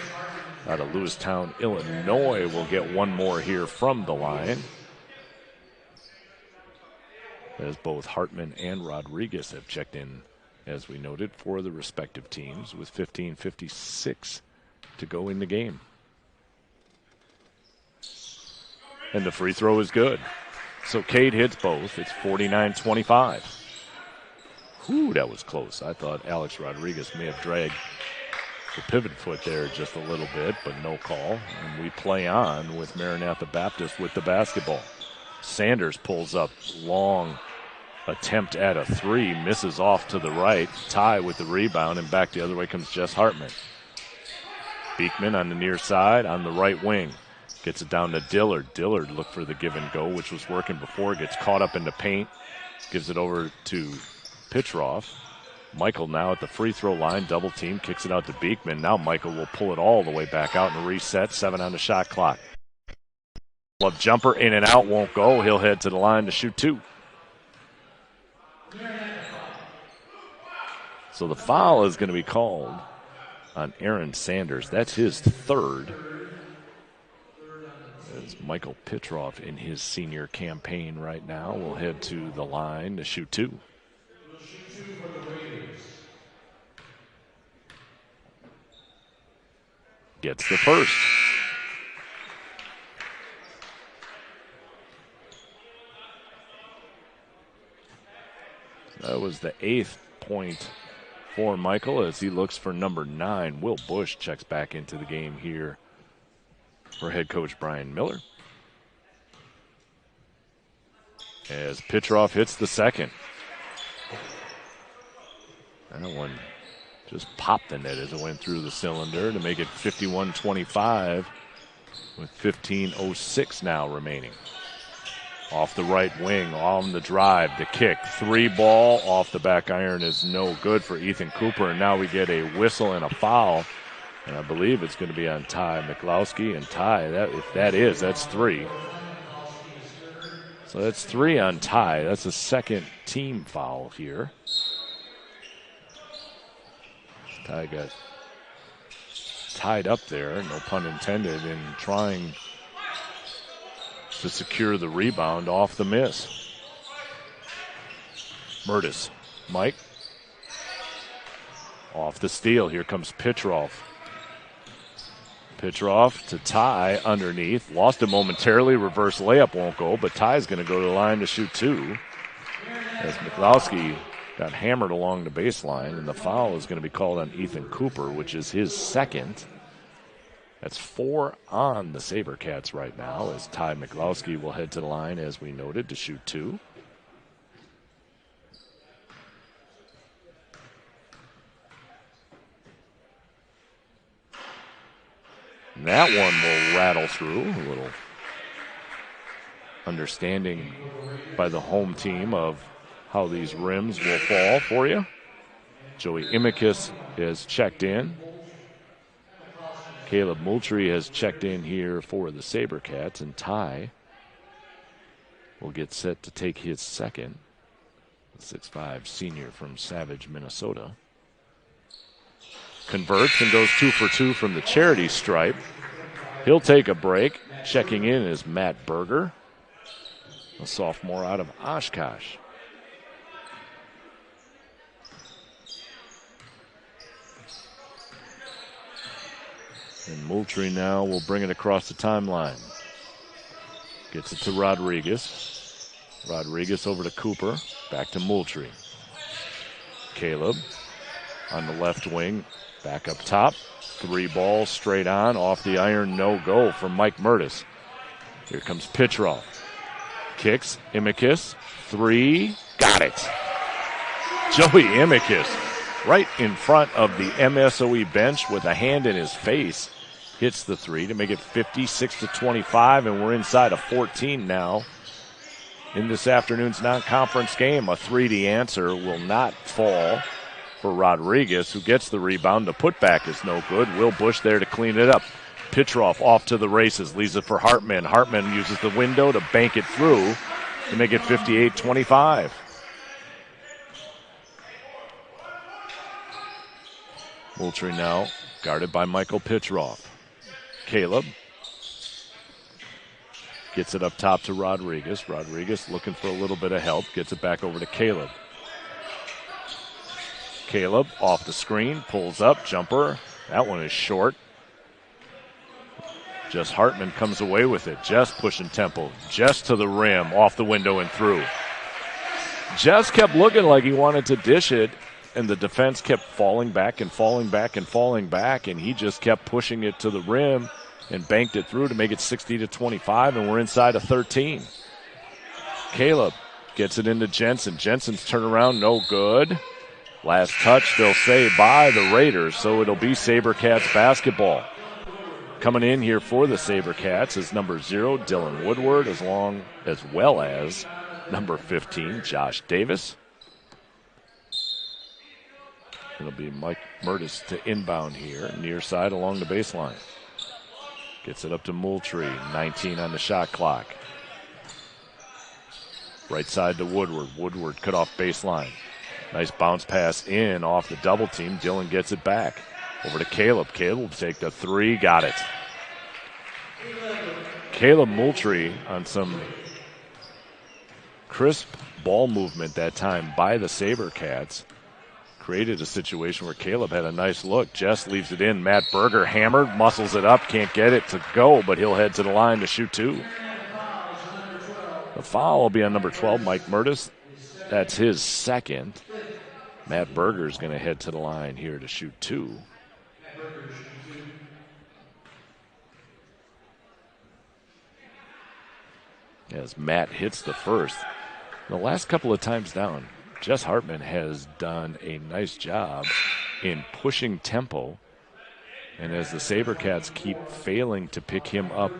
out of Lewistown, Illinois, will get one more here from the line. As both Hartman and Rodriguez have checked in, as we noted, for the respective teams, with 15:56 to go in the game. And the free throw is good. So Cade hits both. It's 49-25. Whew, that was close. I thought Alex Rodriguez may have dragged the pivot foot there just a little bit, but no call. And we play on with Maranatha Baptist with the basketball. Sanders pulls up long attempt at a three, misses off to the right. Ty with the rebound, and back the other way comes Jess Hartman. Beekman on the near side on the right wing. Gets it down to Dillard. Dillard looked for the give and go, which was working before. Gets caught up in the paint. Gives it over to Pitroff. Michael now at the free throw line. Double team. Kicks it out to Beekman. Now Michael will pull it all the way back out and reset. 7 on the shot clock. Love jumper in and out. Won't go. He'll head to the line to shoot 2. So the foul is going to be called on Aaron Sanders. That's his 3rd. As Michael Pitroff in his senior campaign right now will head to the line to shoot 2. Gets the first. That was the 8th point for Michael as he looks for number 9. Will Bush checks back into the game here for head coach Brian Miller. As Pitroff hits the second. That one just popped the net as it went through the cylinder to make it 51-25 with 15:06 now remaining. Off the right wing, on the drive, the kick. 3 ball off the back iron is no good for Ethan Cooper. And now we get a whistle and a foul. And I believe it's going to be on Ty Miklowski. And Ty, that's 3. So that's 3 on Ty. That's a second team foul here. Ty got tied up there, no pun intended, in trying to secure the rebound off the miss. Mertis, Mike. Off the steal, here comes Pitroff. Pitroff to Ty underneath. Lost it momentarily, reverse layup won't go, but Ty's going to go to the line to shoot 2. As Miklowski got hammered along the baseline, and the foul is going to be called on Ethan Cooper, which is his 2nd. That's 4 on the SaberCats right now as Ty Miklowski will head to the line, as we noted, to shoot 2. And that one will rattle through. A little understanding by the home team of how these rims will fall for you. Joey Imicus is checked in. Caleb Moultrie has checked in here for the SaberCats, and Ty will get set to take his 2nd. The 6'5" senior from Savage, Minnesota. Converts and goes 2 for 2 from the charity stripe. He'll take a break. Checking in is Matt Berger, a sophomore out of Oshkosh. And Moultrie now will bring it across the timeline. Gets it to Rodriguez. Rodriguez over to Cooper. Back to Moultrie. Caleb on the left wing. Back up top. 3 balls straight on. Off the iron, no go for Mike Mertis. Here comes Pitroff. Kicks. Imicus. 3. Got it. Joey Imicus, right in front of the MSOE bench with a hand in his face, hits the 3 to make it 56-25, and we're inside of 14 now in this afternoon's non-conference game. A 3-D answer will not fall for Rodriguez, who gets the rebound. The putback is no good. Will Bush there to clean it up. Pitroff off to the races, leaves it for Hartman. Hartman uses the window to bank it through to make it 58-25. Moultrie now guarded by Michael Pitroff. Caleb gets it up top to Rodriguez. Rodriguez looking for a little bit of help. Gets it back over to Caleb. Caleb off the screen, pulls up, jumper. That one is short. Jess Hartman comes away with it. Jess pushing tempo. Jess to the rim, off the window and through. Jess kept looking like he wanted to dish it, and the defense kept falling back and falling back and falling back, and he just kept pushing it to the rim and banked it through to make it 60-25, and we're inside of 13. Caleb gets it into Jensen. Jensen's turnaround, no good. Last touch, they'll say, by the Raiders, so it'll be SaberCats basketball. Coming in here for the SaberCats is number 0, Dylan Woodward, as well as number 15, Josh Davis. It'll be Mike Mertis to inbound here, near side along the baseline. Gets it up to Moultrie, 19 on the shot clock. Right side to Woodward. Woodward cut off baseline. Nice bounce pass in off the double team. Dylan gets it back. Over to Caleb. Caleb will take the 3. Got it. Caleb Moultrie on some crisp ball movement that time by the SaberCats. Created a situation where Caleb had a nice look. Jess leaves it in. Matt Berger hammered, muscles it up, can't get it to go, but he'll head to the line to shoot 2. The foul will be on number 12, Mike Mertis. That's his second. Matt Berger's going to head to the line here to shoot 2. As Matt hits the first. The last couple of times down, Jess Hartman has done a nice job in pushing tempo. And as the SaberCats keep failing to pick him up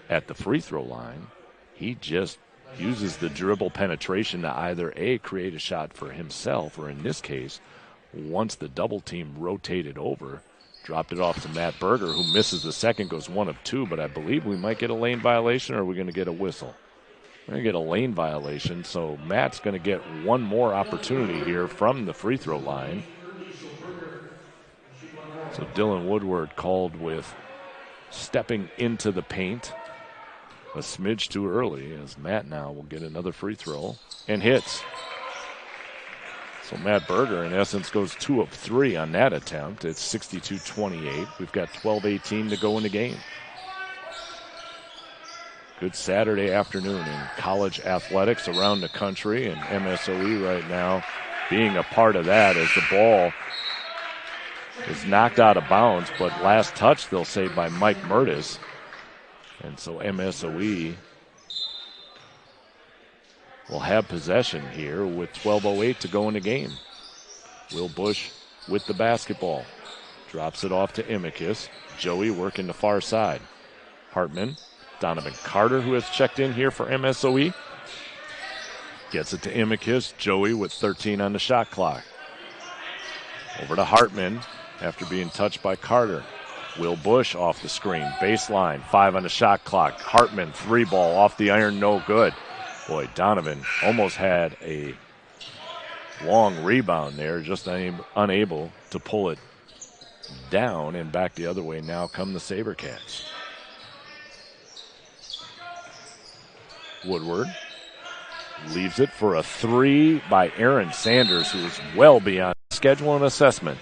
at the free throw line, he just uses the dribble penetration to either A, create a shot for himself, or in this case, once the double team rotated over, dropped it off to Matt Berger, who misses the second, goes 1 of 2, but I believe we might get a lane violation, or are we going to get a whistle? We're going to get a lane violation, so Matt's going to get one more opportunity here from the free throw line. So Dylan Woodward called with stepping into the paint a smidge too early, as Matt now will get another free throw and hits. So Matt Berger, in essence, goes 2 of 3 on that attempt. It's 62-28. We've got 12:18 to go in the game. Good Saturday afternoon in college athletics around the country, and MSOE right now being a part of that as the ball is knocked out of bounds, but last touch, they'll say, by Mike Mertis. And so MSOE will have possession here with 12:08 to go in the game. Will Bush with the basketball. Drops it off to Imicus. Joey working the far side. Hartman. Donovan Carter, who has checked in here for MSOE. Gets it to Imicus. Joey with 13 on the shot clock. Over to Hartman after being touched by Carter. Will Bush off the screen. Baseline, 5 on the shot clock. Hartman, 3 ball off the iron, no good. Boy, Donovan almost had a long rebound there, just unable to pull it down, and back the other way now come the SaberCats. Woodward leaves it for a 3 by Aaron Sanders, who is well beyond schedule and assessment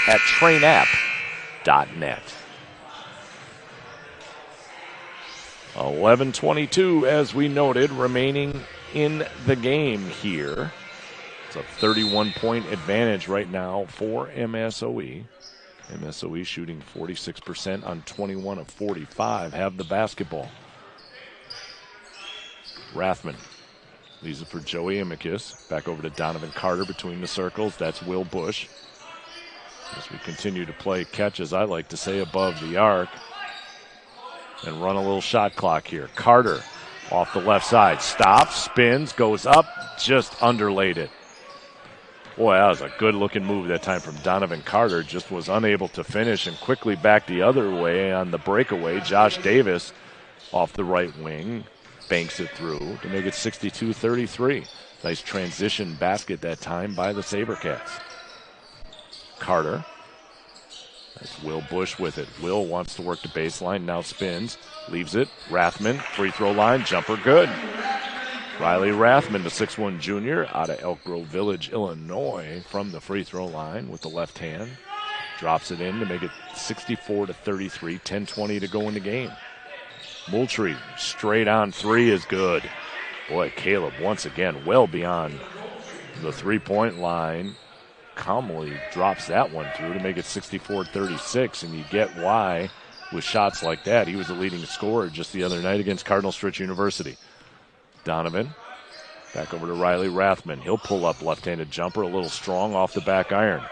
at trainapp.net. 11:22, as we noted, remaining in the game here. It's a 31-point advantage right now for MSOE. MSOE shooting 46% on 21 of 45, have the basketball. Rathman leaves it for Joey Imicus. Back over to Donovan Carter between the circles. That's Will Bush. As we continue to play catch, as I like to say, above the arc. And run a little shot clock here. Carter off the left side. Stops, spins, goes up, just underlaid it. Boy, that was a good-looking move that time from Donovan Carter. Just was unable to finish and quickly back the other way on the breakaway. Josh Davis off the right wing. Banks it through to make it 62-33. Nice transition basket that time by the SaberCats. Carter. That's Will Bush with it. Will wants to work the baseline, now spins, leaves it. Rathman, free throw line, jumper good. Riley Rathman, the 6'1 junior out of Elk Grove Village, Illinois, from the free throw line with the left hand. Drops it in to make it 64-33, 10:20 to go in the game. Moultrie, straight on 3 is good. Boy, Caleb once again well beyond the three-point line. Calmly drops that one through to make it 64-36, and you get why with shots like that. He was the leading scorer just the other night against Cardinal Stritch University. Donovan Back over to Riley Rathman. He'll pull up left-handed jumper, a little strong off the back iron.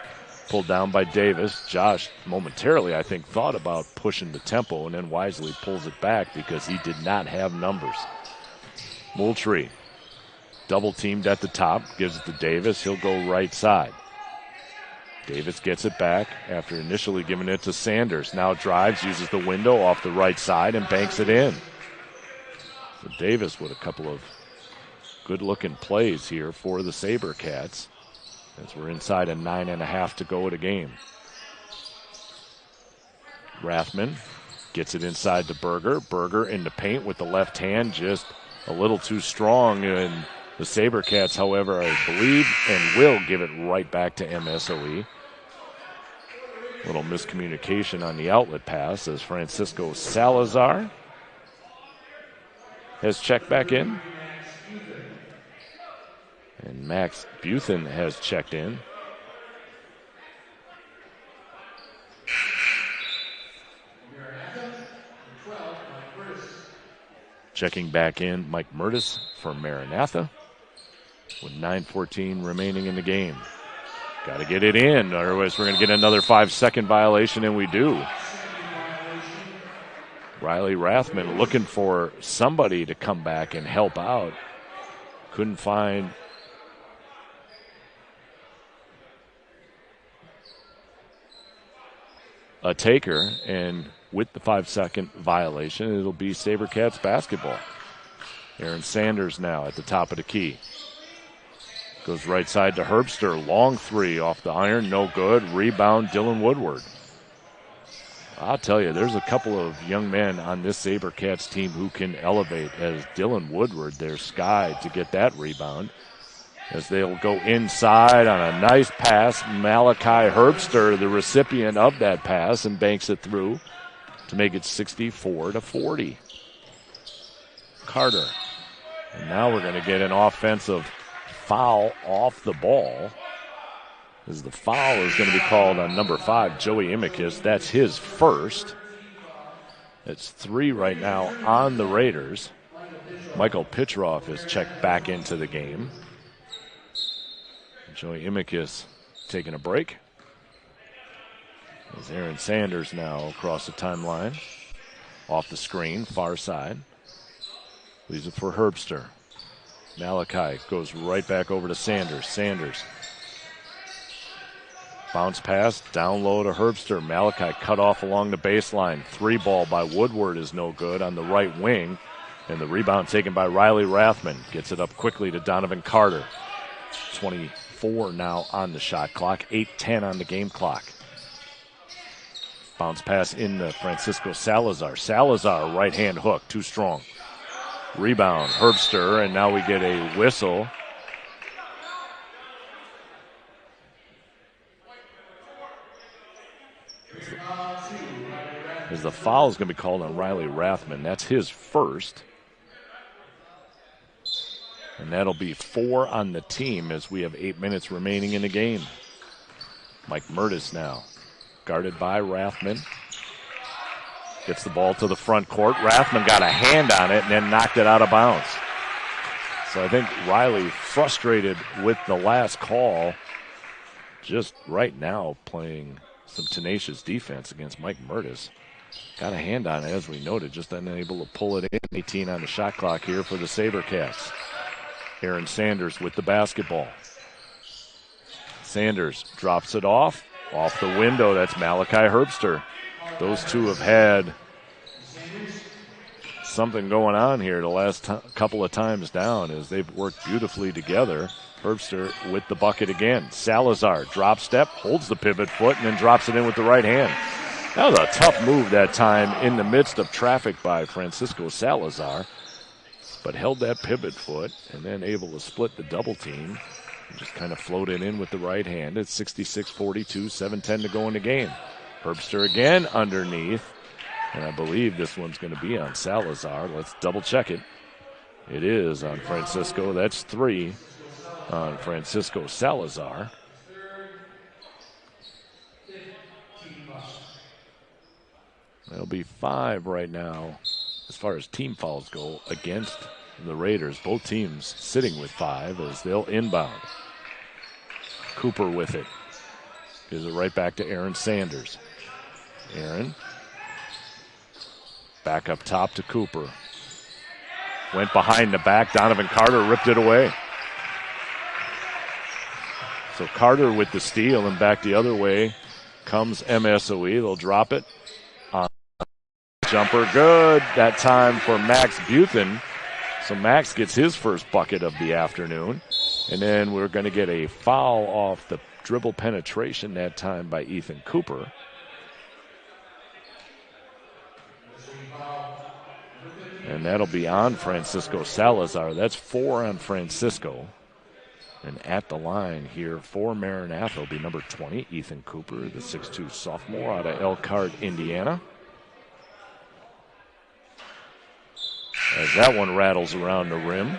Pulled down by Davis. Josh momentarily, I think, thought about pushing the tempo and then wisely pulls it back because he did not have numbers. Moultrie, double teamed at the top, gives it to Davis. He'll go right side. Davis gets it back after initially giving it to Sanders. Now drives, uses the window off the right side and banks it in. So Davis with a couple of good-looking plays here for the SaberCats as we're inside a 9.5 to go at a game. Rathman gets it inside to Berger. Berger in the paint with the left hand, just a little too strong. And the SaberCats, however, I believe and will give it right back to Msoe. Little miscommunication on the outlet pass as Francisco Salazar has checked back in. And Max Buthen has checked in. Checking back in, Mike Mertis for Maranatha with 9:14 remaining in the game. Got to get it in, otherwise we're going to get another 5-second violation, and we do. Riley Rathman looking for somebody to come back and help out. Couldn't find a taker, and with the 5-second violation, it'll be SaberCats basketball. Aaron Sanders now at the top of the key. Goes right side to Herbster. Long three off the iron, no good. Rebound, Dylan Woodward. I'll tell you, there's a couple of young men on this SaberCats team who can elevate, as Dylan Woodward, their sky, to get that rebound. As they'll go inside on a nice pass. Malachi Herbster, the recipient of that pass, and banks it through to make it 64-40. Carter. And now we're going to get an offensive foul off the ball. As the foul is going to be called on number 5, Joey Imicus. That's his first. It's 3 right now on the Raiders. Michael Pitroff is checked back into the game. Joey Imicus taking a break. As Aaron Sanders now across the timeline. Off the screen, far side. Leaves it for Herbster. Malachi goes right back over to Sanders. Sanders. Bounce pass, down low to Herbster. Malachi cut off along the baseline. 3 ball by Woodward is no good on the right wing. And the rebound taken by Riley Rathman. Gets it up quickly to Donovan Carter. 24 now on the shot clock. 8:10 on the game clock. Bounce pass into Francisco Salazar. Salazar, right-hand hook, too strong. Rebound, Herbster, and now we get a whistle. As the foul is going to be called on Riley Rathman. That's his first. And that'll be 4 on the team as we have 8 minutes remaining in the game. Mike Mertis now, guarded by Rathman. Gets the ball to the front court. Rathman got a hand on it and then knocked it out of bounds. So I think Riley, frustrated with the last call, just right now playing some tenacious defense against Mike Mertis. Got a hand on it, as we noted, just unable to pull it in. 18 on the shot clock here for the SaberCats. Aaron Sanders with the basketball. Sanders drops it off the window. That's Malachi Herbster. Those two have had something going on here the last couple of times down as they've worked beautifully together. Herbster with the bucket again. Salazar, drop step, holds the pivot foot, and then drops it in with the right hand. That was a tough move that time in the midst of traffic by Francisco Salazar, but held that pivot foot and then able to split the double team and just kind of float it in with the right hand. It's 66-42, 7:10 to go in the game. Herbster again underneath, and I believe this one's going to be on Salazar. Let's double check it. It is on Francisco. That's 3 on Francisco Salazar. That'll be 5 right now as far as team fouls go against The Raiders, both teams sitting with 5 as they'll inbound. Cooper with it. Gives it right back to Aaron Sanders. Aaron. Back up top to Cooper. Went behind the back. Donovan Carter ripped it away. So Carter with the steal, and back the other way comes MSOE. They'll drop it. Jumper good that time for Max Buthen. So Max gets his first bucket of the afternoon. And then we're going to get a foul off the dribble penetration that time by Ethan Cooper. And that'll be on Francisco Salazar. That's 4 on Francisco. And at the line here for Maranatha will be number 20, Ethan Cooper, the 6'2 sophomore out of Elkhart, Indiana. As that one rattles around the rim.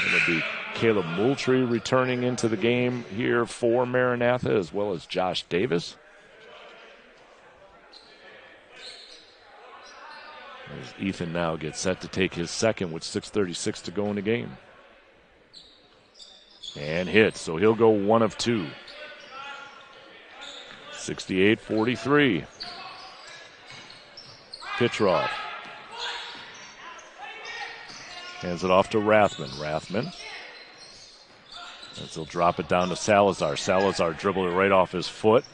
It'll be Caleb Moultrie returning into the game here for Maranatha, as well as Josh Davis. As Ethan now gets set to take his second with 6:36 to go in the game. And hits, so he'll go 1 of 2. 68-43. Pitroff. Hands it off to Rathman. Rathman. As he'll drop it down to Salazar. Salazar dribbled it right off his foot.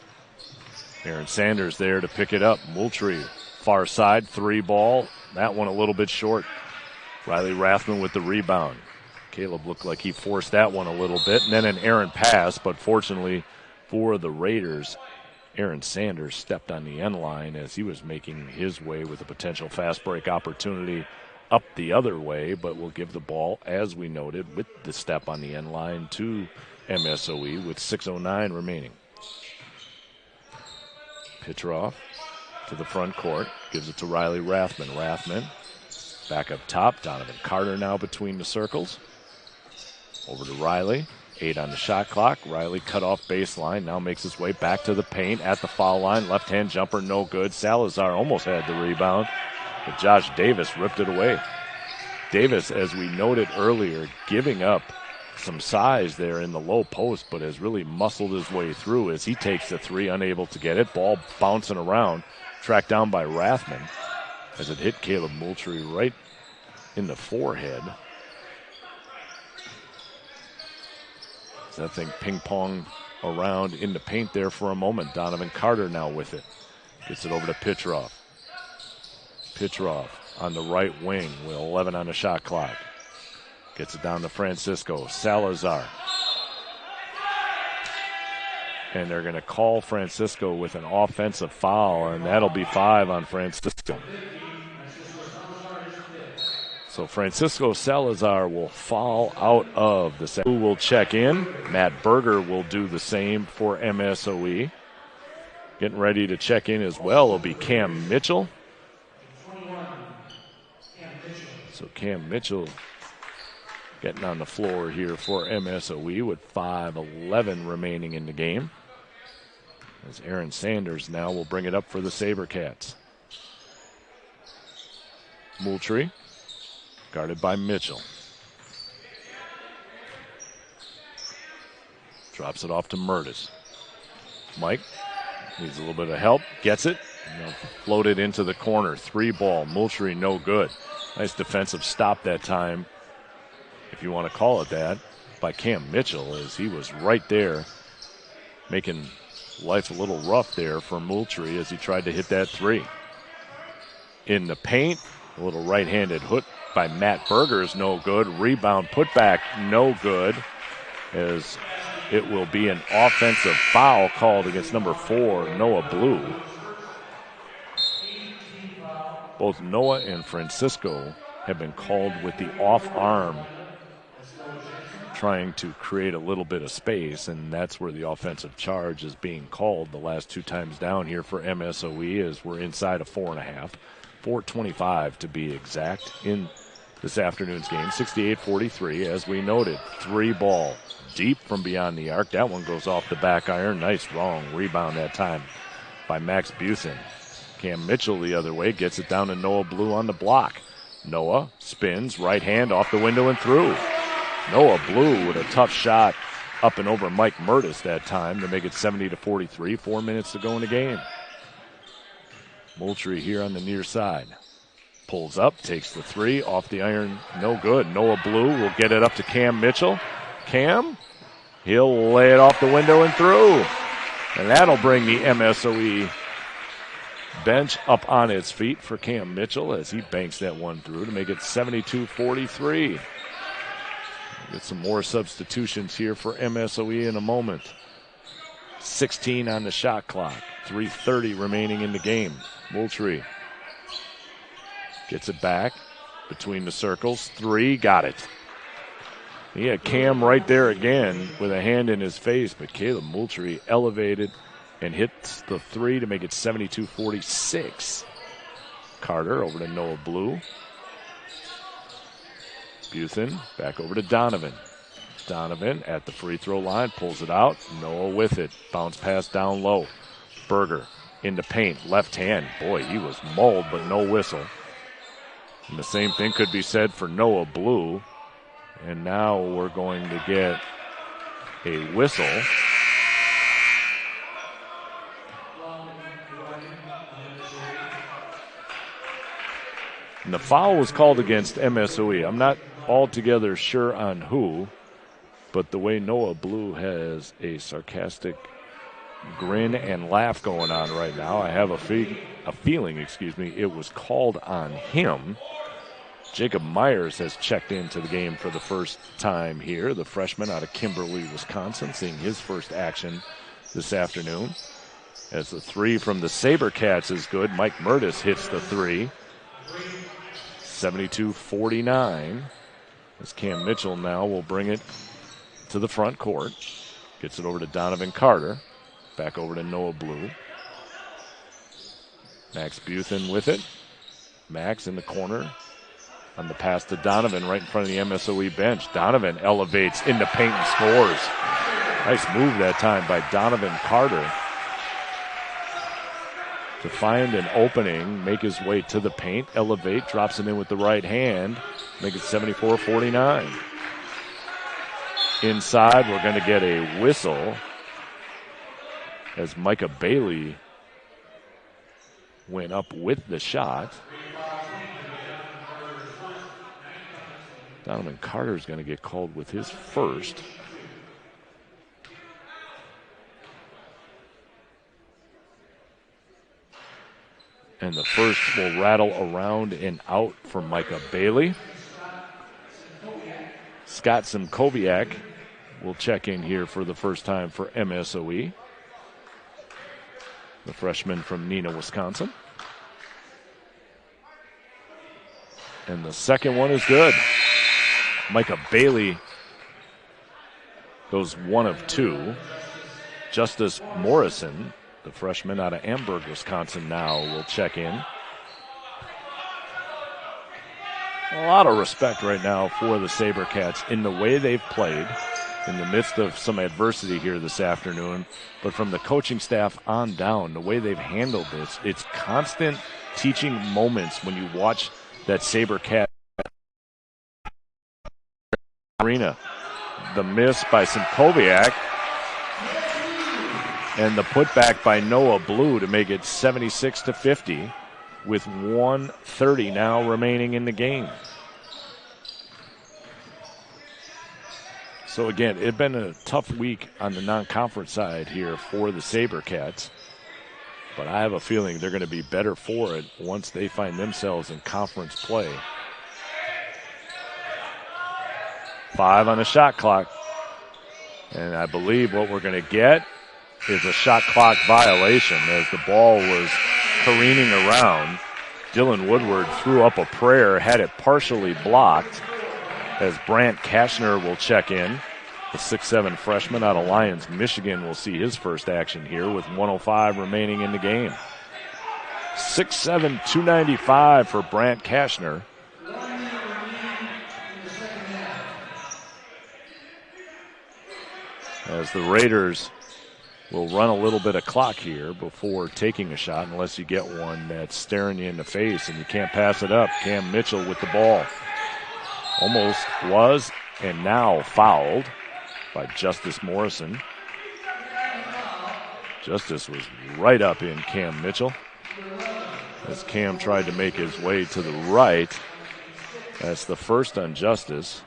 Aaron Sanders there to pick it up. Moultrie, far side, 3 ball. That one a little bit short. Riley Rathman with the rebound. Caleb looked like he forced that one a little bit. And then an errant pass, but fortunately for the Raiders, Aaron Sanders stepped on the end line as he was making his way with a potential fast break opportunity up the other way, but will give the ball, as we noted, with the step on the end line to MSOE with 6:09 remaining. Pitroff to the front court, gives it to Riley Rathman. Rathman back up top. Donovan Carter now between the circles. Over to Riley. 8 on the shot clock. Riley cut off baseline. Now makes his way back to the paint at the foul line. Left-hand jumper, no good. Salazar almost had the rebound, but Josh Davis ripped it away. Davis, as we noted earlier, giving up some size there in the low post, but has really muscled his way through as he takes the 3, unable to get it. Ball bouncing around, tracked down by Rathman as it hit Caleb Moultrie right in the forehead. That thing ping-ponged around in the paint there for a moment. Donovan Carter now with it. Gets it over to Pitroff. Pitroff on the right wing with 11 on the shot clock. Gets it down to Francisco. Salazar. And they're going to call Francisco with an offensive foul, and that'll be 5 on Francisco. So Francisco Salazar will fall out of the set. Who will check in? Matt Berger will do the same for MSOE. Getting ready to check in as well will be Cam Mitchell. So Cam Mitchell getting on the floor here for MSOE with 5:11 remaining in the game. As Aaron Sanders now will bring it up for the SaberCats. Moultrie. Guarded by Mitchell. Drops it off to Murtis. Mike needs a little bit of help. Gets it. Floated into the corner. 3 ball. Moultrie no good. Nice defensive stop that time, if you want to call it that, by Cam Mitchell, as he was right there making life a little rough there for Moultrie as he tried to hit that 3. In the paint, a little right-handed hook by Matt Berger is no good. Rebound putback no good, as it will be an offensive foul called against number 4, Noah Blue. Both Noah and Francisco have been called with the off arm, trying to create a little bit of space, and that's where the offensive charge is being called the last 2 times down here for MSOE, as we're inside of 4.5. 4:25 to be exact in this afternoon's game. 68-43, as we noted. 3 ball deep from beyond the arc. That one goes off the back iron. Nice wrong rebound that time by Max Buthen. Cam Mitchell the other way gets it down to Noah Blue on the block. Noah spins, right hand off the window and through. Noah Blue with a tough shot up and over Mike Mertis that time to make it 70-43. 4 minutes to go in the game. Moultrie here on the near side. Pulls up, takes the three, off the iron, no good. Noah Blue will get it up to Cam Mitchell. Cam, he'll lay it off the window and through. And that'll bring the MSOE bench up on its feet for Cam Mitchell as he banks that one through to make it 72-43. Get some more substitutions here for MSOE in a moment. 16 on the shot clock. 3:30 remaining in the game. Moultrie gets it back between the circles. Three, got it. He had Cam right there again with a hand in his face, but Caleb Moultrie elevated and hits the three to make it 72-46. Carter over to Noah Blue. Buthen back over to Donovan. Donovan at the free throw line, pulls it out. Noah with it. Bounce pass down low. Berger into paint, left hand. Boy, he was mauled, but no whistle. And the same thing could be said for Noah Blue. And now we're going to get a whistle. And the foul was called against MSOE. I'm not altogether sure on who, but the way Noah Blue has a sarcastic grin and laugh going on right now, I have a feeling, it was called on him. Jacob Myers has checked into the game for the first time here, the freshman out of Kimberly, Wisconsin, seeing his first action this afternoon. As the three from the SaberCats is good, Mike Mertis hits the three. 72-49. As Cam Mitchell now will bring it to the front court. Gets it over to Donovan Carter. Back over to Noah Blue. Max Buthen with it. Max in the corner on the pass to Donovan right in front of the MSOE bench. Donovan elevates into paint and scores. Nice move that time by Donovan Carter to find an opening, make his way to the paint, elevate, drops it in with the right hand, make it 74-49. Inside, we're going to get a whistle as Micah Bailey went up with the shot. Donovan Carter is going to get called with his first. And the first will rattle around and out for Micah Bailey. Scott Simkowiak will check in here for the first time for MSOE. The freshman from Neenah, Wisconsin. And the second one is good. Micah Bailey goes 1 of 2. Justice Morrison, the freshman out of Amberg, Wisconsin, now will check in. A lot of respect right now for the SaberCats in the way they've played in the midst of some adversity here this afternoon. But from the coaching staff on down, the way they've handled this, it's constant teaching moments when you watch that SaberCat arena. The miss by Simkowiak and the putback by Noah Blue to make it 76-50 with 1:30 now remaining in the game. So again, it's been a tough week on the non-conference side here for the SaberCats, but I have a feeling they're going to be better for it once they find themselves in conference play. 5 on the shot clock, and I believe what we're going to get is a shot clock violation as the ball was careening around. Dylan Woodward threw up a prayer, had it partially blocked, as Brant Kashner will check in. The 6'7" freshman out of Lyons, Michigan will see his first action here with 1:05 remaining in the game. 6'7", 295 for Brant Kashner. As the Raiders will run a little bit of clock here before taking a shot, unless you get one that's staring you in the face and you can't pass it up. Cam Mitchell with the ball. Almost was and now fouled by Justice Morrison. Justice was right up in Cam Mitchell as Cam tried to make his way to the right. That's the first on Justice.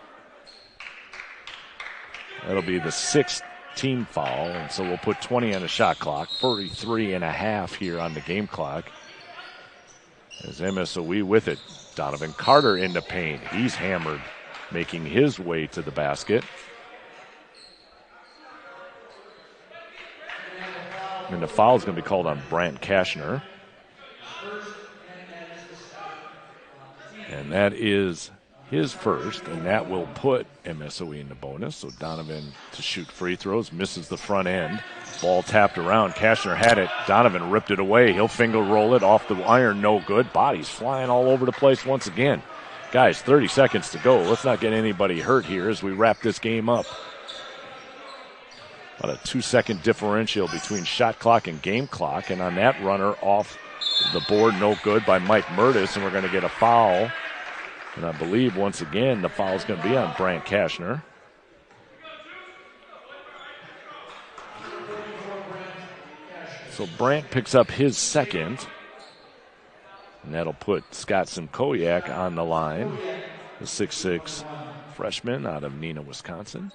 That'll be the 6th team foul, and so we'll put 20 on the shot clock, 43 and a half here on the game clock. As Msoe with it. Donovan Carter in the paint. He's hammered, making his way to the basket. And the foul is going to be called on Brant Kashner. And that is his first, and that will put Msoe in the bonus. So Donovan to shoot free throws, misses the front end. Ball tapped around. Kashner had it. Donovan ripped it away. He'll finger roll it off the iron. No good. Bodies flying all over the place once again. Guys, 30 seconds to go. Let's not get anybody hurt here as we wrap this game up. About a 2-second differential between shot clock and game clock. And on that runner off the board, no good by Mike Murtis. And we're going to get a foul. And I believe, once again, the foul is going to be on Brant Kashner. So Brant picks up his second. And that'll put Scott Simkowiak on the line, the 6'6" freshman out of Neenah, Wisconsin,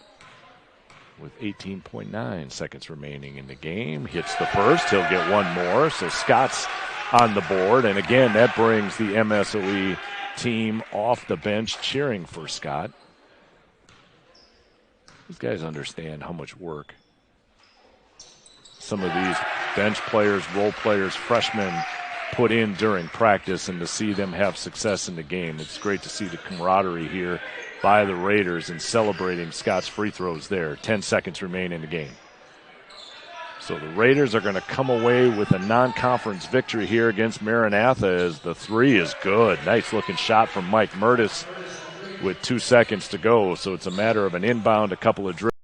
with 18.9 seconds remaining in the game. Hits the first. He'll get one more. So Scott's on the board. And, again, that brings the Msoe team off the bench cheering for Scott. These guys understand how much work some of these bench players, role players, freshmen put in during practice, and to see them have success in the game. It's great to see the camaraderie here by the Raiders and celebrating Scott's free throws there. 10 seconds remain in the game. So the Raiders are going to come away with a non-conference victory here against Maranatha as the three is good. Nice-looking shot from Mike Murtis with 2 seconds to go. So it's a matter of an inbound, a couple of dribbles.